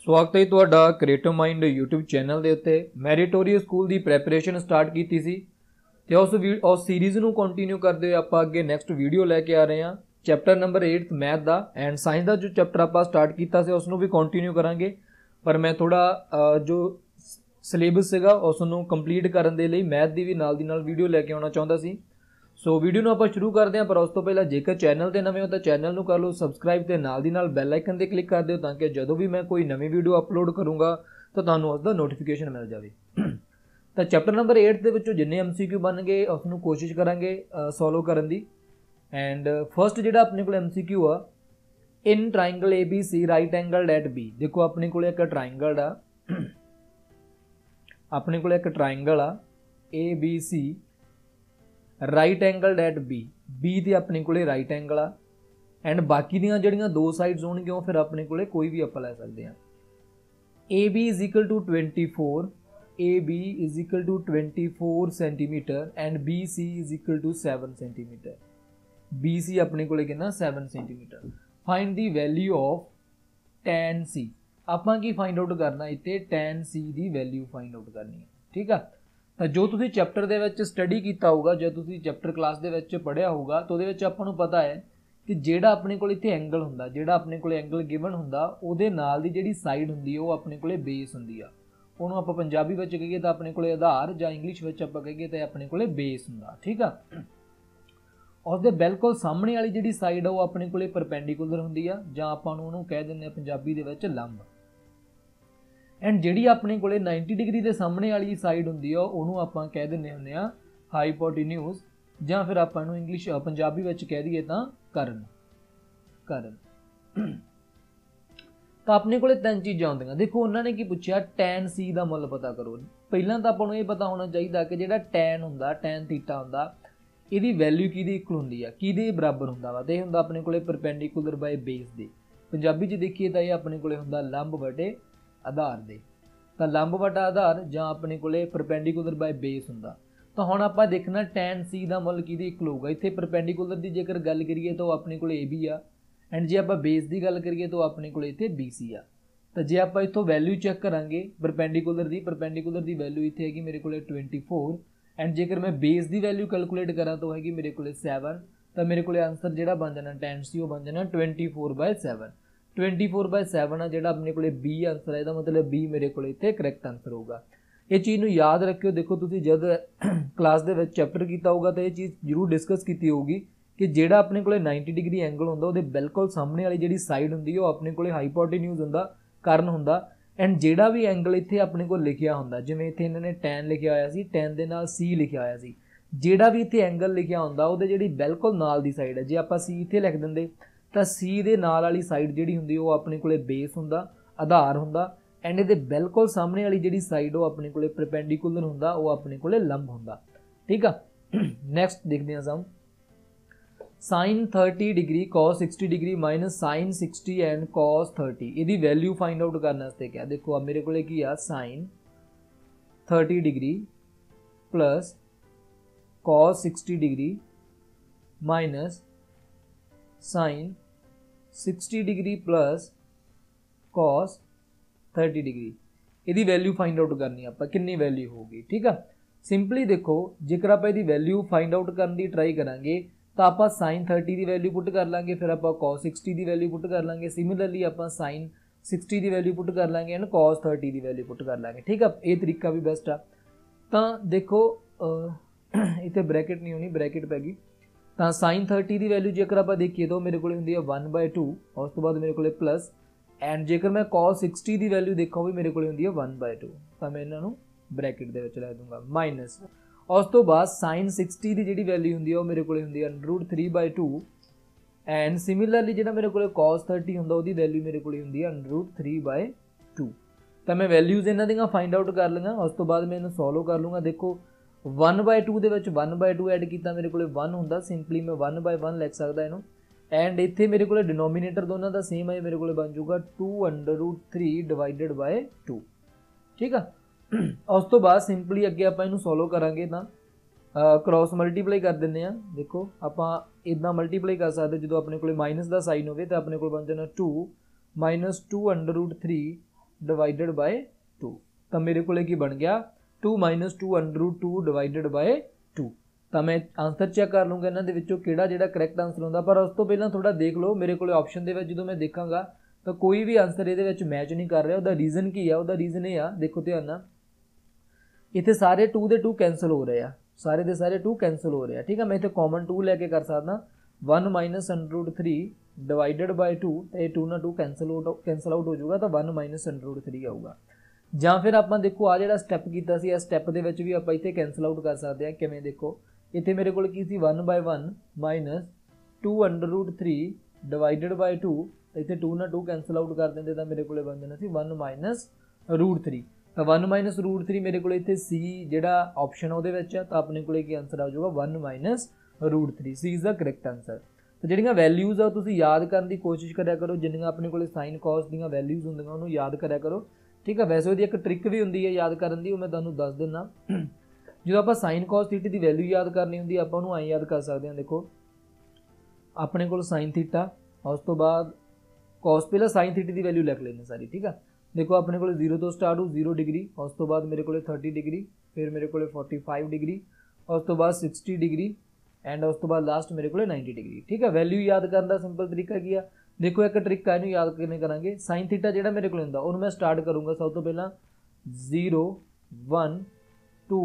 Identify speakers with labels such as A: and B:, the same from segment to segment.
A: ਸਵਾਗਤ ਹੈ ਤੁਹਾਡਾ ਕ੍ਰੀਏਟਿਵ ਮਾਈਂਡ YouTube ਚੈਨਲ ਦੇ ਉੱਤੇ। ਮੈਰੀਟੋਰੀਅਸ ਸਕੂਲ ਦੀ ਪ੍ਰੈਪਰੇਸ਼ਨ ਸਟਾਰਟ ਕੀਤੀ ਸੀ ਤੇ ਉਸ ਸੀਰੀਜ਼ ਨੂੰ ਕੰਟੀਨਿਊ ਕਰਦੇ ਹੋਏ ਆਪਾਂ ਅੱਗੇ ਨੈਕਸਟ ਵੀਡੀਓ ਲੈ ਕੇ ਆ ਰਹੇ ਹਾਂ। ਚੈਪਟਰ ਨੰਬਰ 8 ਮੈਥ ਦਾ ਐਂਡ ਸਾਇੰਸ ਦਾ ਜੋ ਚੈਪਟਰ ਆਪਾਂ ਸਟਾਰਟ ਕੀਤਾ ਸੀ ਉਸ ਨੂੰ ਵੀ ਕੰਟੀਨਿਊ ਕਰਾਂਗੇ, ਪਰ ਮੈਂ ਥੋੜਾ ਜੋ ਸਿਲੇਬਸ ਸੀਗਾ ਉਸ ਨੂੰ ਕੰਪਲੀਟ ਕਰਨ ਦੇ ਲਈ ਮੈਥ ਦੀ ਵੀ ਨਾਲ ਦੀ ਨਾਲ ਵੀਡੀਓ ਲੈ ਕੇ ਆਉਣਾ ਚਾਹੁੰਦਾ ਸੀ। ਸੋ ਵੀਡੀਓ ਨੂੰ ਆਪਾਂ शुरू करते हैं, पर उस तो पहला जेकर चैनल ते नवे हो तो चैनल कर लो सबसक्राइब ते नाल दी नाल बैल आइकन ते क्लिक कर दिओ ताकि जदों भी मैं कोई नवी वीडियो अपलोड करूँगा तो तुहानूं उसदा नोटिफिकेशन मिल जाए। तो चैप्टर नंबर 8 दे विचों जिन्ने MCQ बन गए उसनूं कोशिश करांगे सॉल्व करन दी। एंड फर्स्ट जिहड़ा अपने कोल MCQ आ, in triangle ABC right angle at B। देखो अपने कोल एक ट्राइंगल आ, अपने कोल एक ट्राइंगल आ ABC right angle at B ते अपने कोले राइट एंगल आ एंड बाकी दियां जड़ियां दो साइड्स होणगियां फिर अपने कोले कोई भी आपां लै सकदे हां। AB is equal to 24, AB is equal to 24 centimetre and BC is equal to 7 centimetre. BC अपने कोले कितना 7 centimetre. Find the value of tan C। आपां की फाइंड आउट करना इत्थे tan C दी वैल्यू फाइंड आउट करनी है, ठीक है। तो जो तुसीं चैप्टर दे विच स्टडी कीता होगा, जो तुसीं चैप्टर क्लास दे विच पढ़िया होगा तो उहदे विच आपां नूं पता है कि जिहड़ा अपने कोल इत्थे एंगल हुंदा, जिहड़ा अपने कोल एंगल गिवन हुंदा उहदे नाल दी जिहड़ी साइड हुंदी है वो अपने कोले बेस हुंदी आ। उहनूं आपां पंजाबी विच कहीए तां अपने कोले आधार जां इंग्लिश विच आपां कहीए तां अपने कोले बेस हुंदा, ठीक आ। उसदे बिल्कुल सामने वाली जिहड़ी साइड आ वो अपने कोले परपेंडिकुलर हुंदी आ जां आपां नूं उहनूं कह दिंदे आ पंजाबी दे विच लंब। एंड जिहड़ी अपने कोले 90 डिग्री के सामने वाली साइड हुंदी है उहनूं आपां कह दिंदे हुंदे आ हाइपोटेन्यूज जां फिर आपां नूं इंग्लिश पंजाबी विच कह दईए तां करन। तो अपने कोले तीन चीज़ां हुंदियां। देखो उन्होंने की पूछा tan C का मुल पता करो। पहलां तां आपां नूं इह पता होना चाहिए कि जिहड़ा tan हुंदा, tan थीटा हुंदा, इहदी वैल्यू किहदे इक्वल हुंदी आ, किहदे बराबर हुंदा वा। ते हुंदा अपने कोले परपेंडिकुलर बाय बेस दे। पंजाबी च देखीए तां इह अपने कोले हुंदा लंब बटे आधार दे। तो लंब वटा आधार जां अपने कोले परपेंडिकुलर बाय बेस हुंदा। तो हुण आपां देखना tan C का मुल किहदे इक्वल होगा। इत्थे परपेंडिकुलर की जेकर गल करिए तो अपने कोले AB आ एंड जे आपां बेस की गल करिए तो अपने कोले इत्थे BC आ। तो जे आपां इत्थों वैल्यू चैक करांगे परपेंडिकुलर की वैल्यू इत्थे हैगी मेरे कोले 24 एंड जेकर मैं बेस की वैल्यू कैलकुलेट करा तो हैगी मेरे कोले 7। तो मेरे कोले आंसर जिहड़ा बन जाना tan C वो बन जाना 24/7। 24/7 आ जिहड़ा अपने कोले B आंसर है, इसदा मतलब B मेरे कोले इत्थे करैक्ट आंसर होगा। ये चीज़ नूं याद रखियो। देखो तुसीं जद क्लास दे विच चैप्टर कीता होगा तो ये चीज़ जरूर डिस्कस कीती होगी कि जिहड़ा अपने कोले 90 डिग्री एंगल हुंदा उहदे बिल्कुल सामने वाली जिहड़ी साइड हुंदी है अपने कोले हाइपोटेन्यूज हुंदा, कर्न हुंदा। एंड जिहड़ा भी एंगल इत्थे अपने कोल लिखिया हुंदा, जिवें इत्थे इन्हां ने tan लिखिया होया सी, tan दे नाल C लिखिया होया सी, जिहड़ा भी इत्थे एंगल लिखिया हुंदा उहदे जिहड़ी बिल्कुल नाल दी साइड है, जे आपां C इत्थे लिख दिंदे तो C दे नाल वाली साइड जिहड़ी हुंदी वो अपने कोले बेस हुंदा, आधार हुंदा एंड इहदे बिल्कुल सामने वाली जिहड़ी साइड वो अपने कोले परपेंडिकुलर हुंदा, वो अपने कोले लंब हुंदा, ठीक आ। नैक्सट देखते हैं हम sin 30 degree cos 60 degree minus sin 60 and cos 30 इहदी वैल्यू फाइंड आउट करने वास्ते क्या। देखो अब मेरे कोले की आ sin 30 degree plus cos 60 degree minus sin 60 degree plus cos 30 degree. इहदी वैल्यू फाइंड आउट करनी आपां कितनी वैल्यू होगी, ठीक है। सिंपली देखो जेकर आपां इहदी वैल्यू फाइंड आउट करने की ट्राई करांगे तो आपां sin 30 की वैल्यू पुट कर लांगे, फिर आपां cos 60 की वैल्यू पुट कर लांगे, सिमिलरली आपां sin 60 की वैल्यू पुट कर लांगे एंड cos 30 की वैल्यू पुट कर लांगे, ठीक है। ये तरीका भी बेस्ट आ। तो देखो इत्थे ब्रैकेट नहीं होनी, ब्रैकेट पै गई। तो sin 30 की वैल्यू जेकर आपां देखिए तो मेरे को हुंदी है 1/2 और उस तो बाद मेरे को प्लस एंड जेकर मैं cos 60 की वैल्यू देखा भी मेरे को हुंदी है 1/2। तो मैं इन्हां नूं ब्रैकेट दे विच लिख दूंगा माइनस उस तो बाद sin 60 की जिहड़ी वैल्यू हुंदी है वो मेरे को हुंदी है √3/2 एंड सिमिलरली जिहड़ा मेरे को cos 30 हुंदा उहदी वैल्यू मेरे को हुंदी है √3/2। तो मैं वैल्यूज़ इन्हां दीयां फाइंड आउट कर लईआं, उस तो बाद मैं इन्हूं सॉल्व कर लूँगा। देखो 1/2 दे विच 1/2 ऐड कीता मेरे को 1 हुंदा, सिंपली मैं 1/1 लिख सकदा इहनूं एंड इत्थे मेरे को डिनोमीनेटर दोनों का सेम है, मेरे को बन जाऊगा 2√3 डिवाइडेड बाय 2, ठीक है। उस तो बाद सिंपली अगे आप इनू सॉल्व करांगे तो क्रॉस मल्टीप्लाई कर दें। देखो आप इदा मल्टीप्लाई कर सकते जो अपने को माइनस का साइन हो तो अपने को बन जाना 2 - 2√3 डिवाइडेड बाय 2। तो मेरे को की बन गया 2 - 2 √2 डिवाइडेड बाय 2। तो मैं आंसर चैक कर लूँगा इन्होंने विचों किहड़ा जिहड़ा करैक्ट आंसर होंदा। पर उस तो पहलां थोड़ा देख लो मेरे को ऑप्शन दे विच जदों मैं देखांगा तो कोई भी आंसर ये मैच नहीं कर रहा। उसका रीजन की है, उसका रीजन ये आ, देखो ध्यान नाल इत्थे सारे 2 दे 2 कैंसल हो रहे हैं, सारे दे सारे 2 कैंसल हो रहे हैं। ठीक है, मैं इत्थे कॉमन 2 लैके कर सकदा 1 - √3 डिवाइडेड बाय 2, तो ये 2 ना 2 कैंसल आउट हो जाऊगा, तो 1 - √3 आऊगा। ਜਾਂ ਫਿਰ ਆਪਾਂ ਦੇਖੋ ਆ ਜਿਹੜਾ ਸਟੈਪ ਕੀਤਾ ਸੀ, ਇਸ ਸਟੈਪ ਦੇ ਵਿੱਚ ਵੀ ਆਪਾਂ ਇੱਥੇ ਕੈਂਸਲ ਆਊਟ ਕਰ ਸਕਦੇ ਹਾਂ। ਕਿਵੇਂ ਦੇਖੋ ਇੱਥੇ ਮੇਰੇ ਕੋਲ ਕੀ ਸੀ 1/1 ਮਾਈਨਸ 2 √3 ਡਿਵਾਈਡਡ ਬਾਈ 2, ਇੱਥੇ 2 ਨਾਲ 2 ਕੈਂਸਲ ਆਊਟ ਕਰ ਦਿੰਦੇ ਤਾਂ ਮੇਰੇ ਕੋਲ ਬਣ ਜਾਣਾ ਸੀ 1 - √3। ਤਾਂ 1 - √3 ਮੇਰੇ ਕੋਲ ਇੱਥੇ ਸੀ ਜਿਹੜਾ ਆਪਸ਼ਨ ਉਹਦੇ ਵਿੱਚ ਆ, ਤਾਂ ਆਪਣੇ ਕੋਲ ਕੀ ਆਨਸਰ ਆ ਜਾਊਗਾ 1 - √3। ਸੀ ਇਜ਼ ਦਾ ਕਰੈਕਟ ਆਨਸਰ। तो ਜਿਹੜੀਆਂ ਵੈਲਿਊਜ਼ ਆ ਤੁਸੀਂ ਯਾਦ ਕਰਨ ਦੀ ਕੋਸ਼ਿਸ਼ ਕਰਿਆ ਕਰੋ, ਜਿੰਨੀਆਂ ਆਪਣੇ ਕੋਲ ਸਾਈਨ ਕਾਸ ਦੀਆਂ ਵੈਲਿਊਜ਼ ਹੁੰਦੀਆਂ ਉਹਨੂੰ ਯਾਦ ਕਰਿਆ ਕਰੋ। ठीक है, वैसे वो एक ट्रिक भी होंगी है याद करने की, मैं तुहानूं दस दिना। जो आप साइन कॉस थीटा की वैल्यू याद करनी होंगी आप उन्होंने आई याद कर सकते हैं। देखो अपने को साइन थीटा, उस तो बाद कॉस, पहले साइन थीटा की वैल्यू लिख लेने सारी। ठीक है, देखो अपने को 0 तो स्टार्ट हो 0 डिग्री, उस तो बाद मेरे को 30 डिग्री, फिर मेरे को 45 डिग्री, उस तो बाद 60 डिग्री एंड उस तो बाद लास्ट मेरे को 90 डिग्री। ठीक है, वैल्यू याद करने का सिंपल तरीका की है। देखो एक ट्रिक है, इन्हूं याद किवें करांगे। साइन थीटा जिहड़ा मेरे को हुंदा उहनूं मैं स्टार्ट करूँगा सब तो पहला 0 1 2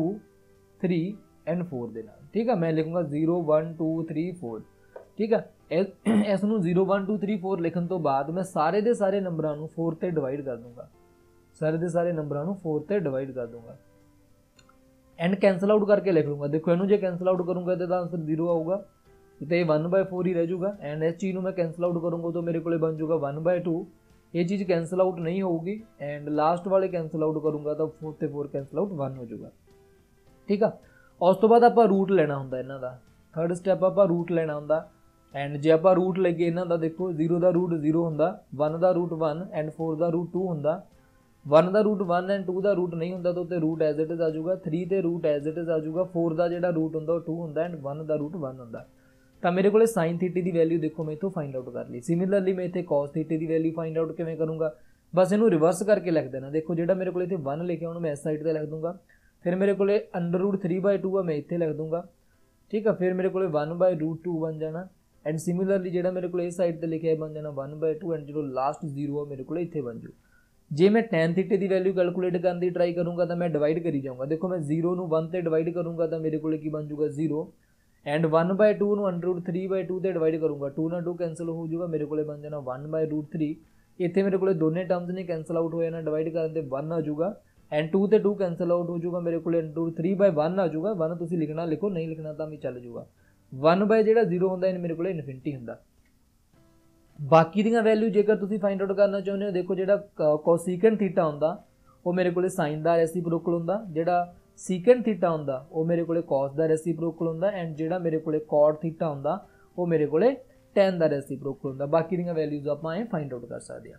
A: 3 एंड 4 दे नाल। ठीक है, मैं लिखूँगा 0 1 2 3 4। ठीक है, इस नूं 0 1 2 3 4 लिखण तो बाद मैं सारे दे सारे नंबरां नूं 4 ते डिवाइड कर दूँगा, सारे दे सारे नंबरां नूं 4 ते डिवाइड कर दूँगा एंड कैंसल आउट करके लिख लूँगा। देखो इनू जो कैंसल आउट करूँगा तो आंसर 0 आऊगा, तो ये 1/4 ही रह जाऊगा। एंड इस चीज़ को मैं कैंसल आउट करूँगा तो मेरे को बन जाऊगा 1/2। ये चीज़ कैंसल आउट नहीं होगी एंड लास्ट वाले कैंसल आउट करूँगा तो 4 ते 4 कैंसल आउट 1 हो जाऊगा। ठीक है, उस तो बाद आप रूट लेना होंगे इन्हों का, थर्ड स्टैप आप रूट लेना होंगे। एंड जो आप रूट लगे इन्हों का देखो 0 का रूट 0 होंगे, 1 का रूट 1 एंड 4 का रूट 2 होंगे। 1 का रूट 1 एंड 2 का रूट नहीं होंगे तो उत्ते रूट एज इट इज आ जाऊगा, 3 ते रूट एज इट इज आ जाऊगा, 4 का जो रूट होंगे 2 होंगे एंड 1 का रूट 1 होंगे। तो मेरे को साइन थीटे की वैल्यू देखो मैं इतों फाइंड आउट कर ली। सिमिलरली मैं इतने कॉस थीटे की वैल्यू फाइंड आउट किवें करूँगा, बस इनू रिवर्स करके लिख देना। देखो जो मेरे को इतने 1 लिखे उन्होंने मैं इस साइड पर लिख दूँगा, फिर मेरे को √3/2 है मैं इतने लिख दूँगा। ठीक है, फिर मेरे को 1/√2 बन जाना एंड सिमिलरली जो मेरे को इस साइड पर लिखे बन जाना 1/2 एंड जो लास्ट 0 मेरे को इतने बन जाऊ। जे मैं tan थीटे की वैल्यू कैलकुलेट करने की ट्राई करूँगा तो मैं डिवाइड करी जाऊँगा। देखो मैं 0 नूं 1 से डिवाइड करूँगा तो मेरे को बन जाऊगा 0 एंड 1/2 नूं √3/2 से डिवाइड करूँगा, 2 ना 2 कैंसल हो जाऊगा, मेरे को बन जाना 1/√3। इतने मेरे को दोनों टर्म्स ने कैंसल आउट हो जाना, डिवाइड करते 1 आ जाऊगा एंड 2 ते 2 कैंसल आउट हो जाऊगा, मेरे को √3/1 आ जाऊगा। 1 तुसीं लिखना लिखो, नहीं लिखना तो भी चल जाऊगा। 1/0 होंदा मेरे को इनफिनिटी होंदा। बाकी दी वैल्यू जेकर तुसीं फाइंड आउट करना चाहुंदे हो, देखो जो कोसीकेंट थीटा होंदा वो मेरे को साइन का रेसिप्रोकल होंदा, जिहड़ा सीकेंट थीटा होंदा वो मेरे को कॉस का रेसिप्रोकल होंदा एंड जिहड़ा मेरे को कॉट थीटा होंदा वो मेरे को टैन का रेसिप्रोकल होंदा। बाकी दी वैल्यूज आपां फाइंड आउट कर सकते हैं।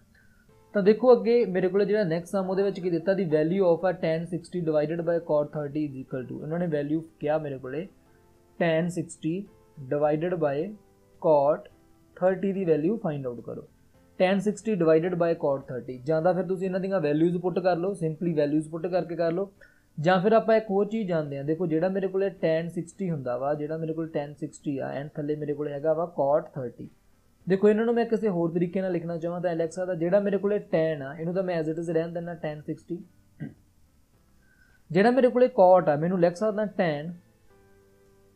A: तो देखो अगे मेरे को जो नैक्सट सम वो की दिता दी value of a tan 60 divided by cot 30 is equal to, इन्होंने वैल्यू क्या मेरे को tan 60 डिवाइडेड बाय cot 30 की वैल्यू फाइंड आउट करो। tan 60 डिवाइडेड बाय cot 30 ज़्यादा फिर तुम इन्हों दी वैल्यूज पुट कर लो, सिंपली वैल्यूज पुट करके कर लो, ਜਾਂ फिर आप एक होर चीज़ जानते हैं। देखो जो मेरे को tan 60 होंदा वा, जो मेरे को tan 60 आ एंड थले मेरे को हैगा वा cot 30। देखो इन्होंने मैं किसी होर तरीके नाल लिखना चाहां तो लिख सकदा, जो मेरे को tan आ इनू तो मैं एज इट इज रहन देना tan 60, जो मेरे को cot आ मैनू लिख सकदा tan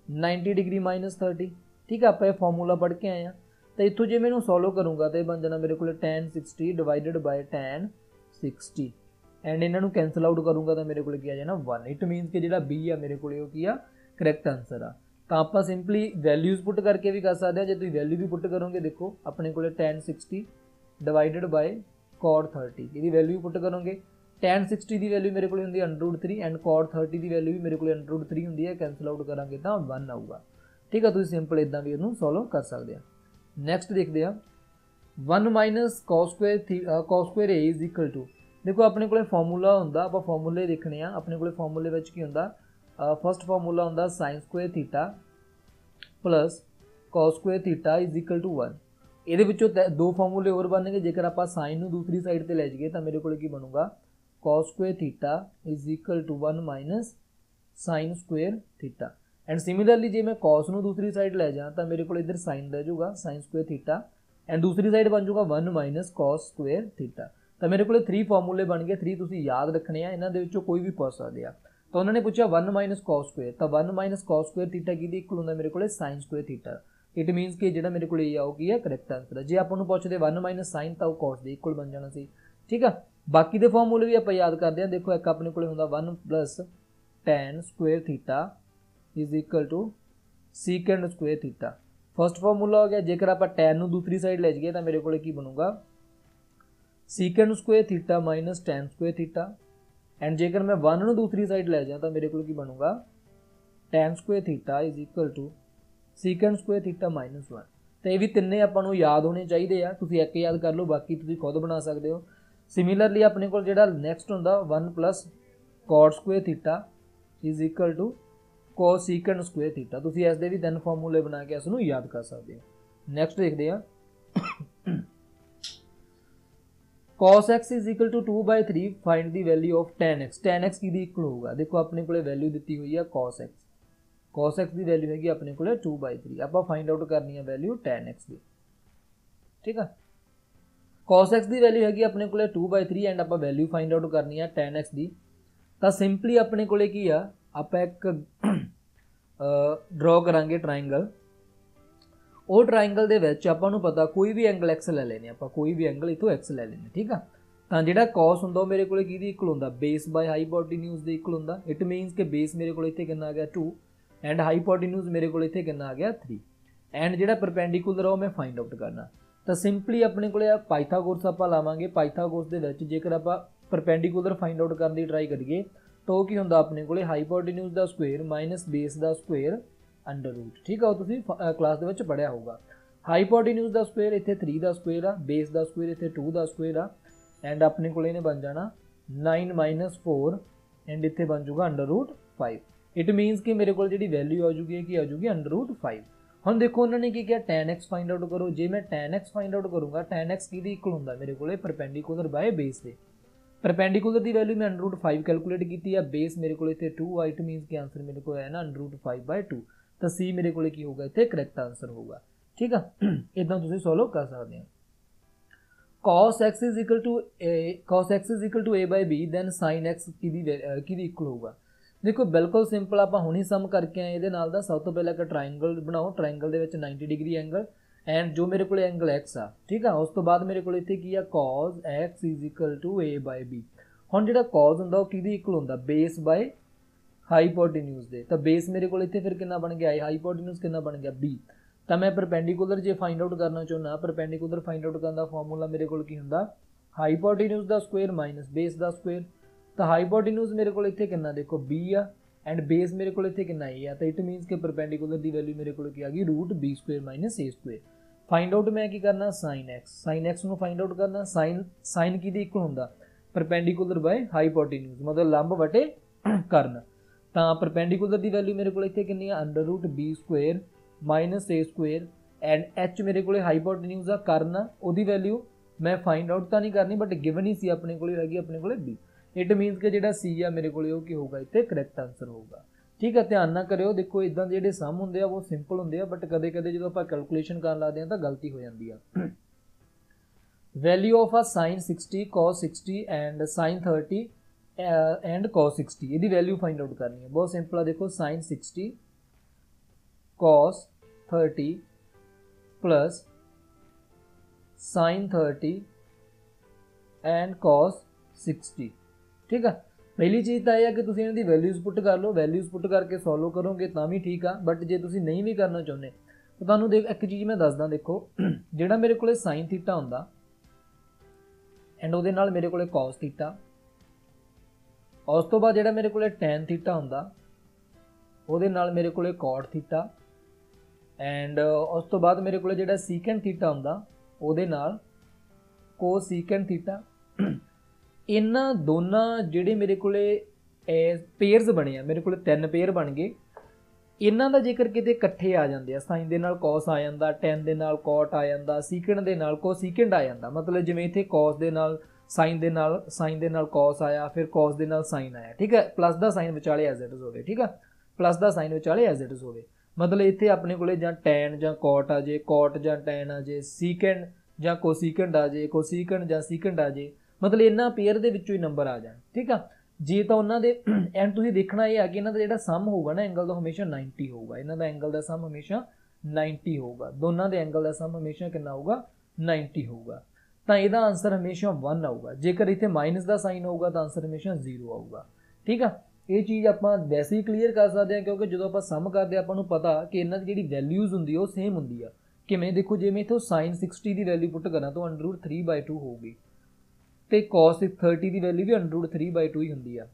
A: 90 डिग्री माइनस 30। ठीक है, आप ये फॉर्मूला पढ़ के आए हैं तो इतों जो मैं सॉल्व करूँगा तो बन जाना मेरे को tan 60 divided bye tan 60 and इन्हों कैंसल आउट करूँगा तो मेरे को आ जाना 1। इट मीनस कि जो बी है मेरे को करैक्ट आंसर आ। तो आप सिंपली वैल्यूज पुट करके भी कर सकते हैं, जो तुम वैल्यू भी पुट करोगे देखो अपने को tan 60 डिवाइडेड बाय cot 30 ये वैल्यू पुट करोगे। tan 60 की वैल्यू मेरे को होंगी √3 एंड cot 30 की वैल्यू भी मेरे को √3 होंगी है, कैंसल आउट करेंगे तो 1 आऊगा। ठीक है, तुम सिंपल इदा भी इन्हू सॉल्व कर सकते हैं। नैक्सट देखते हैं 1 - cos square a is equal to, देखो अपने को फॉर्मूला होंदा, आप फॉर्मूले देखने हैं। अपने को फॉर्मूले में की होंदा, फस्ट फॉर्मूला होंदा sin square theta plus cos square theta is equal to 1। ਇਹਦੇ ਵਿੱਚੋਂ ਦੋ ਫਾਰਮੂਲੇ ਹੋਰ ਬਣਨਗੇ। ਜੇਕਰ ਆਪਾਂ ਸਾइन ਨੂੰ दूसरी साइड ਤੇ ਲੈ ਜਾਈਏ ਤਾਂ ਮੇਰੇ ਕੋਲ ਕੀ ਬਣੂਗਾ cos square theta is equal to 1 minus sin square theta. And similarly जे मैं cos ਨੂੰ दूसरी साइड ले जा तो मेरे को इधर sin रह जाऊगा sin square थीटा एंड दूसरी साइड बन जाऊगा 1 माइनस cos square थीटा। तो मेरे को 3 फॉर्मूले बन गए। 3 तुसीं याद रखने आ, इन्हां दे विचों कोई भी पुछ सकदे आ। तो उन्होंने पूछा 1 माइनस cos स्क्वेयर, तो 1 माइनस cos स्क्वेयर थीटा की इक्वल होंदा मेरे को sin स्क्वेयर थीटा। इट मीनस कि जिहड़ा मेरे को ये आऊगी है करैक्ट आंसर। जे आपां नूं पुछदे 1 माइनस sin तो cos दे इक्वल बन जाना सी। ठीक है, बाकी दे फॉर्मूले भी आपां याद करदे आ। देखो एक अपने कोले हुंदा 1 plus tan square theta is equal to secant square theta. First formula हो गया। जेकर आप tan नूं दूसरी साइड ले जाइए तो मेरे को की बनूगा secant square theta minus tan square theta. And जेकर मैं 1 नूं दूसरी साइड ले जाऊँ तो मेरे को की बनूगा tan square theta is equal to secant square theta minus 1। तो ये भी तिन्ने आपां नूं याद होने चाहिए आ। तुसीं एक याद कर लो, बाकी तुसीं खुद बना सकते हो। सिमिलरली अपने को जिहड़ा नैक्सट हुंदा 1 plus cot square theta is equal to cos secant square theta. तुसीं इस दे भी 3 फॉर्मूले बना के इसनूं याद कर सकते हो। नैक्सट देखते हैं cos x is equal to 2/3 find the value of tan x। tan x की इक्वल होगा, देखो अपने को वैल्यू दी हुई है cos x। cos x की वैल्यू हैगी अपने को 2/3। आप फाइंड आउट करनी है वैल्यू tan x की। ठीक है, cos x की वैल्यू हैगी अपने को 2/3 एंड आप वैल्यू फाइंड आउट करनी है tan x की। तो सिंपली अपने को की आ आप एक ड्रॉ करांगे ट्राइंगल। वो ट्राइंगल दे विच आपां नूं पता कोई भी एंगल एक्स ले लेने, आप कोई भी एंगल इत्थों एक्स ले लेने। ठीक है, तो जिहड़ा कॉस हुंदा वो मेरे को किहदी इक्वल हुंदा base by hypotenuse they equal हुंदा। इट मीनस कि बेस मेरे को इत्थे कितना आ गया 2 एंड हाईपोटेन्यूज मेरे को इत्थे कितना आ गया 3 एंड जिहड़ा परपेंडिकुलर वो मैं फाइंड आउट करना। तो सिंपली अपने को पाइथागोरस आपां लावांगे। पाइथागोरस दे विच जेकर आपां परपेंडिकुलर फाइंड आउट करन दी ट्राई करिए तो की हुंदा अपने को हाईपोटेन्यूज दा स्क्वेयर माइनस बेस दा स्क्वेयर अंडर रूट। ठीक है, वो तुसीं क्लास दे विच पढ़िया होगा। हाईपोटेन्यूज दा स्क्वेयर इत्थे 3 दा स्क्वेयर आ, बेस दा स्क्वेयर इत्थे 2 दा स्क्वेयर आ एंड अपने को इहने बन जाना 9 माइनस 4 एंड इत्थे बन जाऊगा अंडर रूट 5। इट मीनस कि मेरे को जिहड़ी वैल्यू आ जूगी कि आ जूगी अंडर रूट 5। हुण देखो उन्होंने की किया tan x फाइंड आउट करो। जे मैं tan x फाइंड आउट करूँगा tan x की इक्वल हुंदा मेरे को perpendicular by base they. Perpendicular की वैल्यू मैं अंडर रूट 5 कैलकुलेट की है। बेस मेरे को इतने 2 आ, इट मीनस कि आंसर मेरे को है ना अंडर रूट 5/2। तो सी मेरे को की होगा इतने करैक्ट आंसर होगा। ठीक है, इदा तुम सॉल्व कर सकते हैं। cos x is equal to a by b then sin x की इक्वल होगा। देखो बिल्कुल सिंपल, आप हुणी सम करके आए ये नाल दा। सब तो पहले एक ट्राइंगल बनाओ। Triangle they which 90 degree angle and जो मेरे को एंगल x आ। ठीक है, उस तो बाद मेरे को इत्थे की आ cos x is equal to a by b। हुण जिहड़ा cos हुंदा वो किहदी इक्वल हुंदा बेस बाय हाईपोटेन्यूज दे। तो बेस मेरे को इत्थे फिर कितना बन गया हाईपोटेन्यूज कितना बन गया b। तो मैं परपेंडिकुलर जे फाइंड आउट करना चाहुंदा, परपेंडिकुलर फाइंड आउट करन दा फार्मूला मेरे को की हुंदा हाईपोटेन्यूज दा स्क्वेयर माइनस बेस दा स्क्वेयर। तो हाईपोटेन्यूज मेरे को इत्थे कितना देखो b आ एंड बेस मेरे को इत्थे कितना a आ। तो इट मीनस कि परपेंडिकुलर की वैल्यू मेरे को की आ गई root b square minus a square. Find out मैं की करना sin x नूं फाइंड आउट करना। sin की इक्वल हुंदा परपेंडिकुलर बाय हाईपोटेन्यूज, मतलब लंब वटे कर्ण। तो परपेंडिकुलर की वैल्यू मेरे को इत्थे कितनी है under root b square minus a square and h मेरे को हाईपोटेन्यूज आ कर्ण। उहदी वैल्यू मैं फाइंड आउट तो नहीं करनी बट गिवन ही सी अपने को हैगी अपने को b। इट मीनस कि जिहड़ा c आ मेरे को की होगा इत्थे करैक्ट आंसर होगा। ठीक है, ध्यान ना करियो। देखो इदां दे जिहड़े सम हुंदे आ वो सिंपल हुंदे आ बट कदे कदे जो आप कैलकुलेशन करन लगदे आ तो गलती हो जाती है। Value of a sin 60 cos 60 and sin 30 and cos 60 इसकी वैल्यू फाइंड आउट करनी है। बहुत सिंपल है। देखो sin 60 cos 30 plus sin 30 and cos 60। ठीक है, पहली चीज़ तो यह है कि तुम इन्होंने वैल्यूज़ पुट कर लो। वैल्यूज़ पुट करके सॉल्व करोगे तो भी ठीक है बट जे तुम नहीं भी करना चाहते तो तुहानूं देख एक चीज़ मैं दसदा। देखो जिहड़ा मेरे को sin थीटा हुंदा एंड उहदे नाल मेरे को cos थीटा, उस तो बाद जिहड़ा मेरे को tan थीटा हुंदा उहदे नाल मेरे को cot थीटा एंड उस तो बाद मेरे को जिहड़ा सीकेंड थीटा हुंदा उहदे नाल कोसीकेंड थीटा। इन्हां दोनों जिहड़े मेरे को पेयर्स बने, मेरे को 3 पेयर बन गए ਇਹਨਾਂ ਦਾ ਜੇਕਰ ਕਿਤੇ ਇਕੱਠੇ ਆ ਜਾਂਦੇ ਆ, ਸਾਈਨ ਦੇ ਨਾਲ cos ਆ ਜਾਂਦਾ, tan ਦੇ ਨਾਲ cot ਆ ਜਾਂਦਾ, ਸੀਕੈਂਡ ਦੇ ਨਾਲ ਕੋਸੀਕੈਂਡ ਆ ਜਾਂਦਾ, ਮਤਲਬ ਜਿਵੇਂ ਇੱਥੇ cos ਦੇ ਨਾਲ ਸਾਈਨ ਦੇ ਨਾਲ cos ਆਇਆ, ਫਿਰ cos ਦੇ ਨਾਲ ਸਾਈਨ ਆਇਆ, ਠੀਕ ਹੈ, ਪਲੱਸ ਦਾ ਸਾਈਨ ਵਿਚਾਲੇ ਐਜ਼ ਇਟ ਇਜ਼ ਹੋਵੇ, ਠੀਕ ਆ, ਪਲੱਸ ਦਾ ਸਾਈਨ ਵਿਚਾਲੇ ਐਜ਼ ਇਟ ਇਜ਼ ਹੋਵੇ, ਮਤਲਬ ਇੱਥੇ ਆਪਣੇ ਕੋਲੇ ਜਾਂ tan ਜਾਂ cot ਆ ਜੇ, cot ਜਾਂ tan ਆ ਜੇ, ਸੀਕੈਂਡ ਜਾਂ ਕੋਸੀਕੈਂਡ ਆ ਜੇ, ਕੋਸੀਕੈਂਡ ਜਾਂ ਸੀਕੈਂਡ ਆ ਜੇ, ਮਤਲਬ ਇਹਨਾਂ ਪੇਅਰ ਦੇ ਵਿੱਚੋਂ ਹੀ ਨੰਬਰ ਆ ਜਾਣ, ਠੀਕ ਆ। ਜੇ ਤਾਂ ਉਹਨਾਂ ਦੇ ਐਂਡ ਤੁਸੀਂ ਦੇਖਣਾ ਇਹ ਆ ਕਿ ਇਹਨਾਂ ਦਾ ਜਿਹੜਾ ਸਮ ਹੋਊਗਾ ਨਾ ਐਂਗਲ ਦਾ ਹਮੇਸ਼ਾ 90 ਹੋਊਗਾ, ਇਹਨਾਂ ਦਾ ਐਂਗਲ ਦਾ ਸਮ ਹਮੇਸ਼ਾ 90 ਹੋਊਗਾ, ਦੋਨਾਂ ਦੇ ਐਂਗਲ ਦਾ ਸਮ ਹਮੇਸ਼ਾ ਕਿੰਨਾ ਹੋਊਗਾ 90 ਹੋਊਗਾ, ਤਾਂ ਇਹਦਾ ਆਨਸਰ ਹਮੇਸ਼ਾ 1 ਆਊਗਾ। ਜੇਕਰ ਇੱਥੇ ਮਾਈਨਸ ਦਾ ਸਾਈਨ ਹੋਊਗਾ ਤਾਂ ਆਨਸਰ ਹਮੇਸ਼ਾ 0 ਆਊਗਾ, ਠੀਕ ਆ। ਇਹ ਚੀਜ਼ ਆਪਾਂ ਵੈਸੇ ਹੀ ਕਲੀਅਰ ਕਰ ਸਕਦੇ ਹਾਂ ਕਿਉਂਕਿ ਜਦੋਂ ਆਪਾਂ ਸਮ ਕਰਦੇ ਆਪਾਂ ਨੂੰ ਪਤਾ ਕਿ ਇਹਨਾਂ ਦੀ ਜਿਹੜੀ ਵੈਲਿਊਜ਼ ਹੁੰਦੀ ਉਹ ਸੇਮ ਹੁੰਦੀ ਆ। ਕਿਵੇਂ ਦੇਖੋ, ਜੇ ਮੈਂ ਇੱਥੋਂ sin 60 ਦੀ ਵੈਲਿਊ ਪੁੱਟ ਕਰਾਂ ਤਾਂ √3/2 ਹੋਊਗੀ ਤੇ cos 30 ਦੀ ਵੈਲਿਊ ਵੀ √3/2 ਹੀ ਹੁੰਦੀ ਆ।